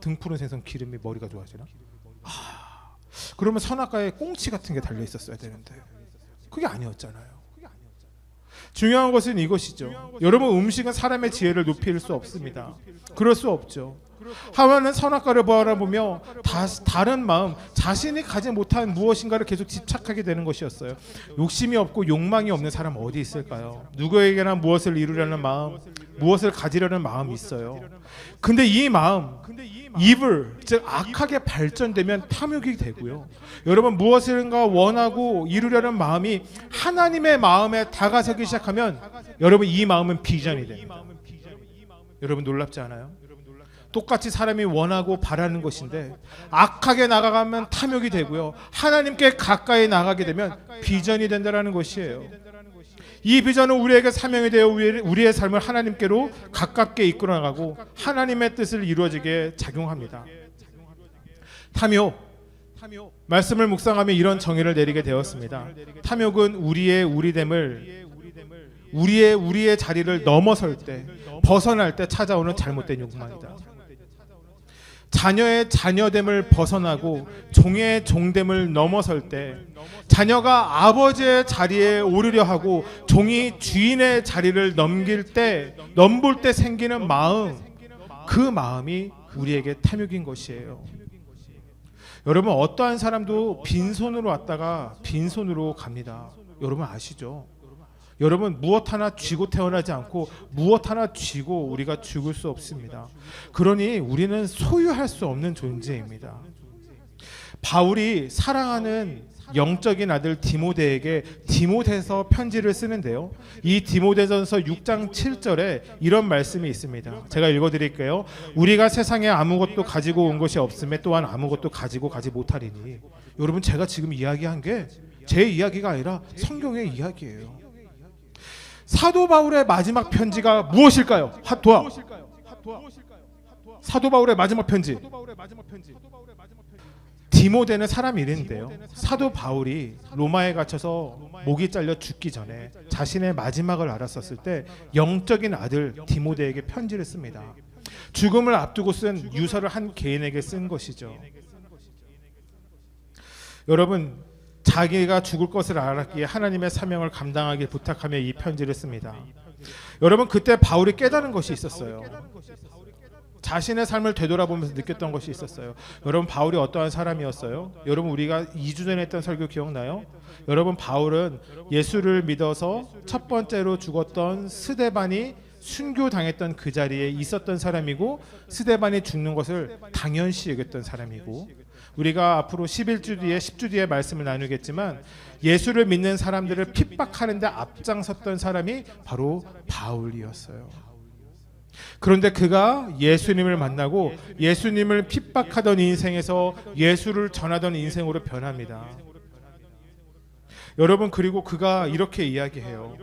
등푸른 생선 기름이 머리가 좋아지나? 그러면 선악과에 꽁치 같은 게 달려 있었어야 되는데 그게 아니었잖아요. 중요한 것은 이것이죠. 여러분 음식은 사람의 지혜를 높일 수 없습니다. 그럴 수 없죠. 하와는 선악과를 바라보며 다른 마음, 자신이 가지 못한 무엇인가를 계속 집착하게 되는 것이었어요. 욕심이 없고 욕망이 없는 사람 어디 있을까요? 누구에게나 무엇을 이루려는 마음, 무엇을 가지려는 마음이 있어요. 근데 이 마음, evil, 즉 악하게 발전되면 탐욕이 되고요. 여러분 무엇인가 원하고 이루려는 마음이 하나님의 마음에 다가서기 시작하면 여러분 이 마음은 비전이 됩니다. 여러분 놀랍지 않아요? 똑같이 사람이 원하고 바라는 것인데 악하게 나가면 탐욕이 되고요. 하나님께 가까이 나가게 되면 비전이 된다는 것이에요. 이 비전은 우리에게 사명이 되어 우리의 삶을 하나님께로 가깝게 이끌어 나가고 하나님의 뜻을 이루어지게 작용합니다. 탐욕, 말씀을 묵상하며 이런 정의를 내리게 되었습니다. 탐욕은 우리의 자리를 넘어설 때, 벗어날 때 찾아오는 잘못된 욕망이다. 자녀의 자녀됨을 벗어나고 종의 종됨을 넘어설 때, 자녀가 아버지의 자리에 오르려 하고 종이 주인의 자리를 넘볼 때 생기는 마음, 그 마음이 우리에게 탐욕인 것이에요. 여러분 어떠한 사람도 빈손으로 왔다가 빈손으로 갑니다. 여러분 아시죠? 여러분 무엇 하나 쥐고 태어나지 않고 무엇 하나 쥐고 우리가 죽을 수 없습니다. 그러니 우리는 소유할 수 없는 존재입니다. 바울이 사랑하는 영적인 아들 디모데에게 디모데서 편지를 쓰는데요. 이 디모데전서 6장 7절에 이런 말씀이 있습니다. 제가 읽어드릴게요. 우리가 세상에 아무것도 가지고 온 것이 없음에 또한 아무것도 가지고 가지 못하리니. 여러분, 제가 지금 이야기한 게 제 이야기가 아니라 성경의 이야기예요. 사도 바울의 마지막 편지가 무엇일까요? 도와. 사도 바울의 마지막 편지. 디모데는 사람 이름인데요. 사도 바울이 로마에 갇혀서 목이 잘려 죽기 전에 자신의 마지막을 알았었을 때 영적인 아들 디모데에게 편지를 씁니다. 죽음을 앞두고 쓴 유서를 한 개인에게 쓴 것이죠. 여러분, 자기가 죽을 것을 알았기에 하나님의 사명을 감당하길 부탁하며 이 편지를 씁니다. 여러분, 그때 바울이 깨달은 것이 있었어요. 자신의 삶을 되돌아보면서 느꼈던 것이 있었어요. 여러분, 바울이 어떠한 사람이었어요? 여러분, 우리가 2주 전에 했던 설교 기억나요? 여러분, 바울은 예수를 믿어서 첫 번째로 죽었던 스데반이 순교당했던 그 자리에 있었던 사람이고, 스데반이 죽는 것을 당연시 여겼던 사람이고, 우리가 앞으로 11주 뒤에 10주 뒤에 말씀을 나누겠지만 예수를 믿는 사람들을 핍박하는데 앞장섰던 사람이 바로 바울이었어요. 그런데 그가 예수님을 만나고 예수님을 핍박하던 인생에서 예수를 전하던 인생으로 변합니다. 여러분, 그리고 그가 이렇게 이야기해요.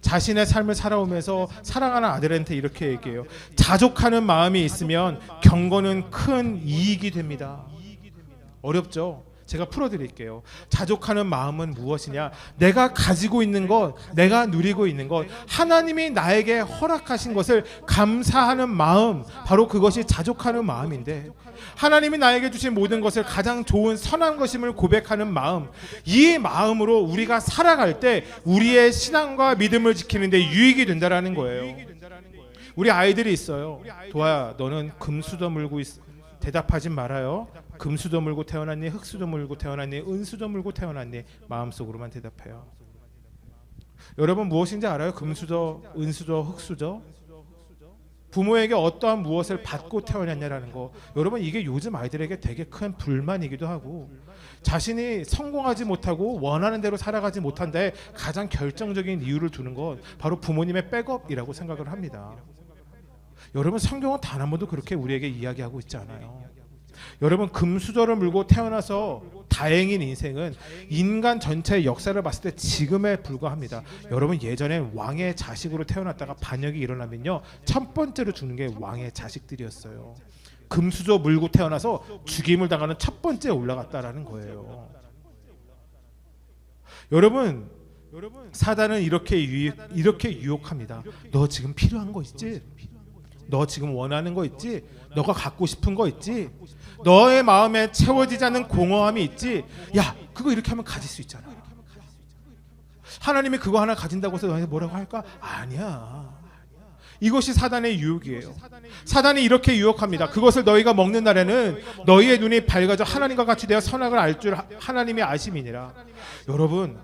자신의 삶을 살아오면서 사랑하는 아들한테 이렇게 얘기해요. 자족하는 마음이 있으면 경건은 큰 이익이 됩니다. 어렵죠? 제가 풀어드릴게요. 자족하는 마음은 무엇이냐? 내가 가지고 있는 것, 내가 누리고 있는 것, 하나님이 나에게 허락하신 것을 감사하는 마음, 바로 그것이 자족하는 마음인데, 하나님이 나에게 주신 모든 것을 가장 좋은 선한 것임을 고백하는 마음, 이 마음으로 우리가 살아갈 때 우리의 신앙과 믿음을 지키는 데 유익이 된다라는 거예요. 우리 아이들이 있어요. 도아야, 너는 금수저 물고 대답하지 말아요. 금수저 물고 태어났니? 흙수저 물고 태어났니? 은수저 물고 태어났니? 마음속으로만 대답해요. 여러분, 무엇인지 알아요? 금수저, 은수저, 흙수저? 부모에게 어떠한 무엇을 받고 태어났냐라는 거. 여러분, 이게 요즘 아이들에게 되게 큰 불만이기도 하고, 자신이 성공하지 못하고 원하는 대로 살아가지 못한데 가장 결정적인 이유를 두는 건 바로 부모님의 백업이라고 생각을 합니다. 여러분, 성경은 단 한 번도 그렇게 우리에게 이야기하고 있지 않아요. 여러분, 금수저를 물고 태어나서 다행인 인생은 인간 전체의 역사를 봤을 때 지금에 불과합니다. 여러분, 예전에 왕의 자식으로 태어났다가 반역이 일어나면요, 첫 번째로 죽는 게 왕의 자식들이었어요. 금수저 물고 태어나서 죽임을 당하는 첫 번째에 올라갔다라는 거예요. 여러분, 사단은 이렇게 유혹합니다. 너 지금 필요한 거 있지? 너 지금 원하는 거 있지? 너가 갖고 싶은 거 있지? 너의 마음에 채워지지 않는 공허함이 있지? 야, 그거 이렇게 하면 가질 수 있잖아. 하나님이 그거 하나 가진다고 해서 너한테 뭐라고 할까? 아니야. 이것이 사단의 유혹이에요. 사단이 이렇게 유혹합니다. 그것을 너희가 먹는 날에는 너희의 눈이 밝아져 하나님과 같이 되어 선악을 알 줄 하나님이 아심이니라. 여러분,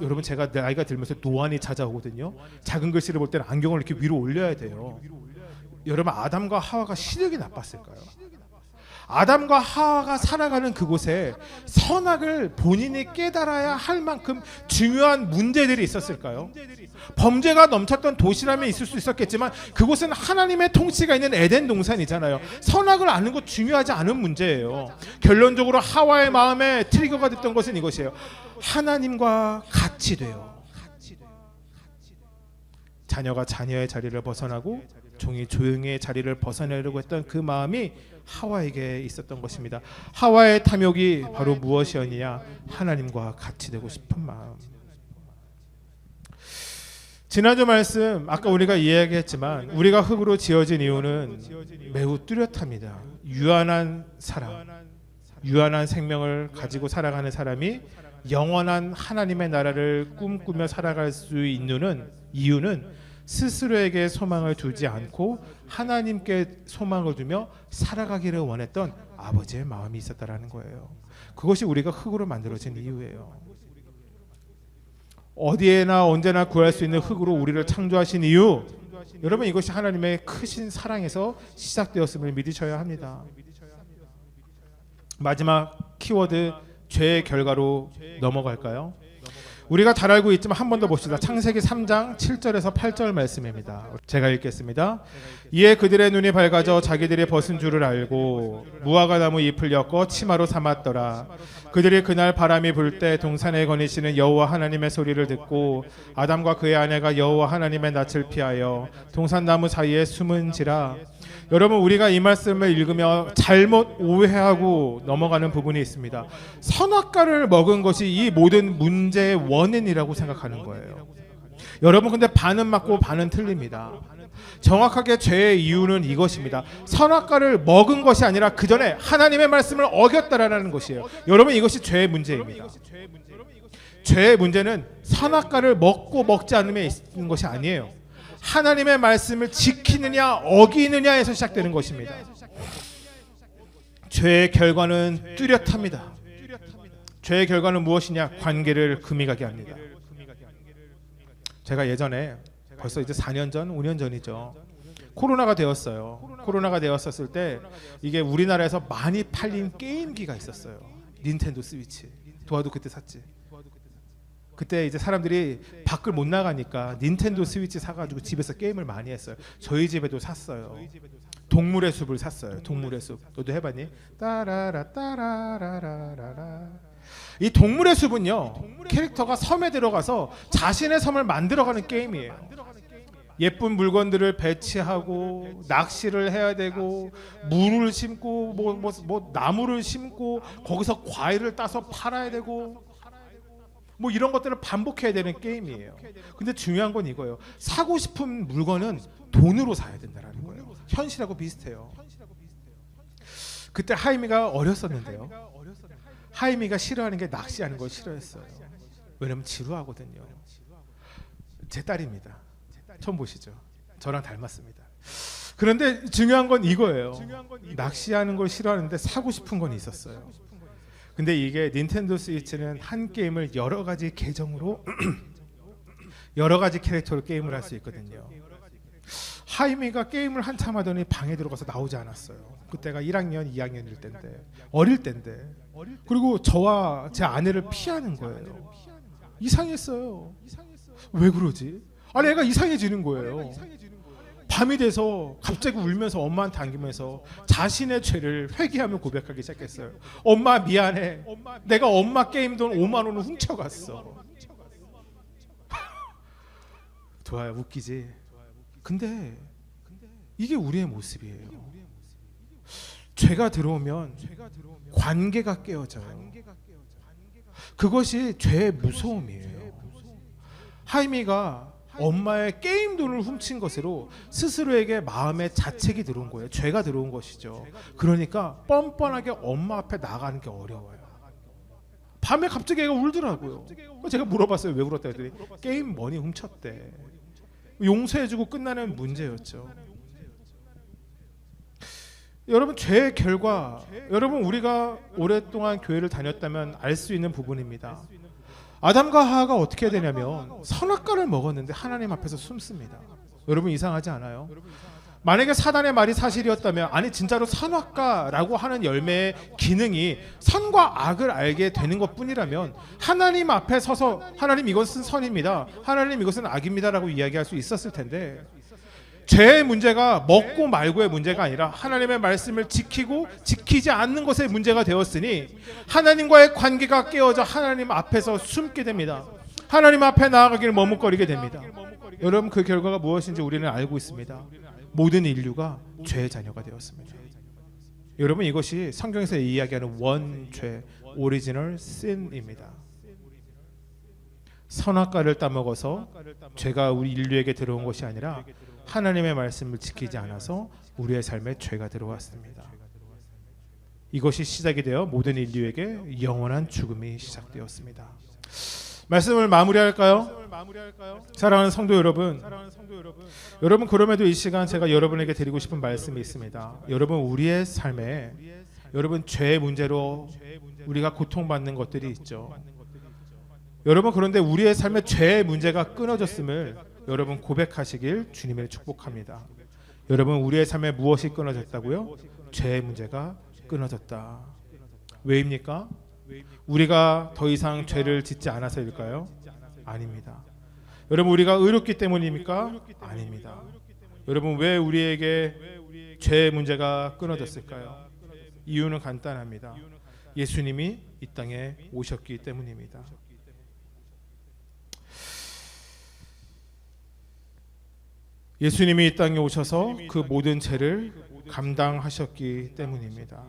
여러분, 제가 나이가 들면서 노안이 찾아오거든요. 작은 글씨를 볼 때는 안경을 이렇게 위로 올려야 돼요. 여러분, 아담과 하와가 시력이 나빴을까요? 아담과 하와가 살아가는 그곳에 선악을 본인이 깨달아야 할 만큼 중요한 문제들이 있었을까요? 범죄가 넘쳤던 도시라면 있을 수 있었겠지만 그곳은 하나님의 통치가 있는 에덴 동산이잖아요. 선악을 아는 것 중요하지 않은 문제예요. 결론적으로 하와의 마음에 트리거가 됐던 것은 이것이에요. 하나님과 같이 돼요. 자녀가 자녀의 자리를 벗어나고 종이 조용히의 자리를 벗어내려고 했던 그 마음이 하와에게 있었던 것입니다. 하와의 탐욕이 바로 무엇이었느냐? 하나님과 같이 되고 싶은 마음. 지난주 말씀, 아까 우리가 이야기했지만 우리가 흙으로 지어진 이유는 매우 뚜렷합니다. 유한한 사람, 유한한 생명을 가지고 살아가는 사람이 영원한 하나님의 나라를 꿈꾸며 살아갈 수 있는 이유는 스스로에게 소망을 두지 않고 하나님께 소망을 두며 살아가기를 원했던 아버지의 마음이 있었다라는 거예요. 그것이 우리가 흙으로 만들어진 이유예요. 어디에나 언제나 구할 수 있는 흙으로 우리를 창조하신 이유, 여러분, 이것이 하나님의 크신 사랑에서 시작되었음을 믿으셔야 합니다. 마지막 키워드, 죄의 결과로 넘어갈까요? 우리가 잘 알고 있지만 한 번 더 봅시다. 창세기 3장 7절에서 8절 말씀입니다. 제가 읽겠습니다. 이에 그들의 눈이 밝아져 자기들이 벗은 줄을 알고 무화과 나무 잎을 엮어 치마로 삼았더라. 그들이 그날 바람이 불 때 동산에 거니시는 여호와 하나님의 소리를 듣고 아담과 그의 아내가 여호와 하나님의 낯을 피하여 동산나무 사이에 숨은지라. 여러분, 우리가 이 말씀을 읽으며 잘못 오해하고 넘어가는 부분이 있습니다. 선악과를 먹은 것이 이 모든 문제의 원인이라고 생각하는 거예요. 여러분, 근데 반은 맞고 반은 틀립니다. 정확하게 죄의 이유는 이것입니다. 선악과를 먹은 것이 아니라 그 전에 하나님의 말씀을 어겼다라는 것이에요. 여러분, 이것이 죄의 문제입니다. 죄의 문제는 선악과를 먹고 먹지 않음에 있는 것이 아니에요. 하나님의 말씀을 지키느냐 어기느냐에서 시작되는 것입니다. 죄의 결과는 뚜렷합니다. 죄의 결과는 무엇이냐? 관계를 금이 가게 합니다. 제가 예전에 벌써 이제 4년 전, 5년 전이죠. 코로나가 되었어요. 코로나가 되었었을 때 이게 우리나라에서 많이 팔린 게임기가 있었어요. 닌텐도 스위치. 도화도 그때 샀지. 그때 이제 사람들이 밖을 못 나가니까 닌텐도 스위치 사가지고 집에서 게임을 많이 했어요. 저희 집에도 샀어요. 동물의 숲을 샀어요. 동물의 숲. 너도 해봤니? 따라라 따라라라라. 이 동물의 숲은요, 캐릭터가 섬에 들어가서 자신의 섬을 만들어가는 게임이에요. 예쁜 물건들을 배치하고 낚시를 해야 되고 물을 심고 뭐 나무를 심고 거기서 과일을 따서 팔아야 되고 뭐 이런 것들을 반복해야 되는 게임이에요. 근데 중요한 건 이거예요. 사고 싶은 물건은 돈으로 사야 된다는 거예요. 현실하고 비슷해요. 그때 하임이가 어렸었는데요. 하임이가 싫어하는 게 낚시하는 걸 싫어했어요. 왜냐면 지루하거든요. 제 딸입니다. 처음 보시죠? 저랑 닮았습니다. 그런데 중요한 건 이거예요. 낚시하는 걸 싫어하는데 사고 싶은 건 있었어요. 근데 이게 닌텐도 스위치는 한 게임을 여러 가지 계정으로 여러 가지 캐릭터로 게임을 할 수 있거든요. 하이미가 게임을 한참 하더니 방에 들어가서 나오지 않았어요. 그때가 1학년, 2학년일 때인데, 어릴 때인데. 그리고 저와 제 아내를 피하는 거예요. 이상했어요. 왜 그러지? 아니, 애가 이상해지는 거예요. 밤이 돼서 갑자기 울면서 엄마한테 안기면서 자신의 죄를 회개하며 고백하기 시작했어요. 엄마 미안해. 내가 엄마 게임 돈 5만 원을 훔쳐갔어. 좋아요. 웃기지? 근데 이게 우리의 모습이에요. 죄가 들어오면 관계가 깨어져요. 그것이 죄의 무서움이에요. 하이미가 엄마의 게임 돈을 훔친 것으로 스스로에게 마음의 자책이 들어온 거예요. 죄가 들어온 것이죠. 그러니까 뻔뻔하게 엄마 앞에 나가는 게 어려워요. 밤에 갑자기 애가 울더라고요. 제가 물어봤어요. 왜 울었다 했더니 게임 머니 훔쳤대. 용서해주고 끝나는 문제였죠. 여러분, 죄의 결과, 여러분 우리가 오랫동안 교회를 다녔다면 알 수 있는 부분입니다. 아담과 하와가 어떻게 되냐면 선악과를 먹었는데 하나님 앞에서 숨습니다. 여러분, 이상하지 않아요? 만약에 사단의 말이 사실이었다면, 아니 진짜로 선악과라고 하는 열매의 기능이 선과 악을 알게 되는 것뿐이라면 하나님 앞에 서서 하나님 이것은 선입니다, 하나님 이것은 악입니다 라고 이야기할 수 있었을 텐데, 죄의 문제가 먹고 말고의 문제가 아니라 하나님의 말씀을 지키고 지키지 않는 것의 문제가 되었으니 하나님과의 관계가 깨어져 하나님 앞에서 숨게 됩니다. 하나님 앞에 나아가기를 머뭇거리게 됩니다. 여러분, 그 결과가 무엇인지 우리는 알고 있습니다. 모든 인류가 죄의 자녀가 되었습니다. 여러분, 이것이 성경에서 이야기하는 원죄, 오리지널 신입니다. 선악과를 따먹어서 죄가 우리 인류에게 들어온 것이 아니라 하나님의 말씀을 지키지 않아서 우리의 삶에 죄가 들어왔습니다. 이것이 시작이 되어 모든 인류에게 영원한 죽음이 시작되었습니다. 말씀을 마무리할까요? 사랑하는 성도 여러분, 여러분 그럼에도 이 시간 제가 여러분에게 드리고 싶은 말씀이 있습니다. 여러분, 우리의 삶에 여러분 죄의 문제로 우리가 고통받는 것들이 있죠. 여러분, 그런데 우리의 삶에 죄의 문제가 끊어졌음을 여러분 고백하시길 주님을 축복합니다. 여러분, 우리의 삶에 무엇이 끊어졌다고요? 죄의 문제가 끊어졌다. 왜입니까? 우리가 더 이상 죄를 짓지 않아서일까요? 아닙니다. 여러분, 우리가 의롭기 때문입니까? 아닙니다. 여러분, 왜 우리에게 죄의 문제가 끊어졌을까요? 이유는 간단합니다. 예수님이 이 땅에 오셨기 때문입니다. 예수님이 이 땅에 오셔서 그 모든 죄를 감당하셨기 때문입니다.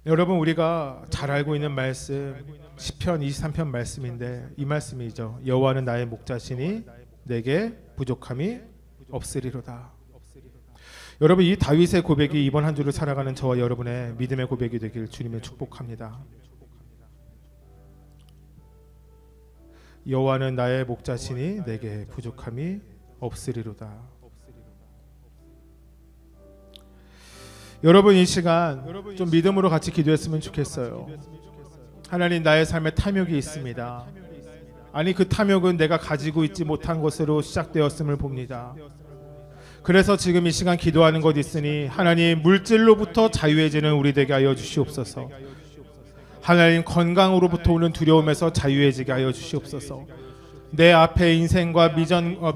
여러분, 우리가 잘 알고 있는 말씀 시편 23편 말씀인데 이 말씀이죠. 여호와는 나의 목자시니 내게 부족함이 없으리로다. 여러분, 이 다윗의 고백이 이번 한 주를 살아가는 저와 여러분의 믿음의 고백이 되길 주님의 축복합니다. 여호와는 나의 목자시니 내게 부족함이 없으리로다. 여러분, 이 시간 좀 믿음으로 같이 기도했으면 좋겠어요. 하나님, 나의 삶에 탐욕이 있습니다. 아니, 그 탐욕은 내가 가지고 있지 못한 것으로 시작되었음을 봅니다. 그래서 지금 이 시간 기도하는 것 있으니 하나님, 물질로부터 자유해지는 우리 되게 하여 주시옵소서. 하나님, 건강으로부터 오는 두려움에서 자유해지게 하여 주시옵소서. 내 앞에 인생과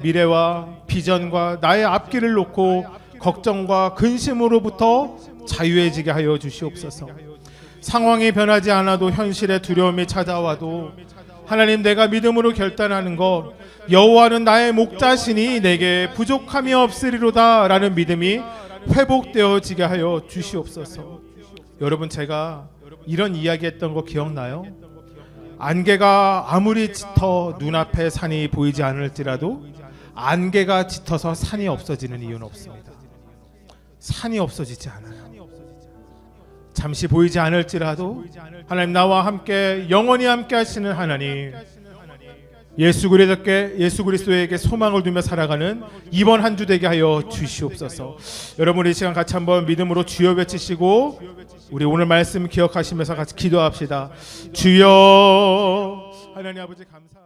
미래와 비전과 나의 앞길을 놓고 걱정과 근심으로부터 자유해지게 하여 주시옵소서. 상황이 변하지 않아도 현실의 두려움이 찾아와도 하나님, 내가 믿음으로 결단하는 것, 여호와는 나의 목자시니 내게 부족함이 없으리로다 라는 믿음이 회복되어지게 하여 주시옵소서. 여러분, 제가 이런 이야기했던 거 기억나요? 안개가 아무리 짙어 눈앞에 산이 보이지 않을지라도 안개가 짙어서 산이 없어지는 이유는 없습니다. 산이 없어지지 않아요. 잠시 보이지 않을지라도 하나님, 나와 함께 영원히 함께 하시는 하나님, 예수 그리스도에게 소망을 두며 살아가는 이번 한 주 되게 하여 주시옵소서. 여러분, 이 시간 같이 한번 믿음으로 주여 외치시고 우리 오늘 말씀 기억하시면서 같이 기도합시다. 주여. 하나님 아버지, 감사합니다.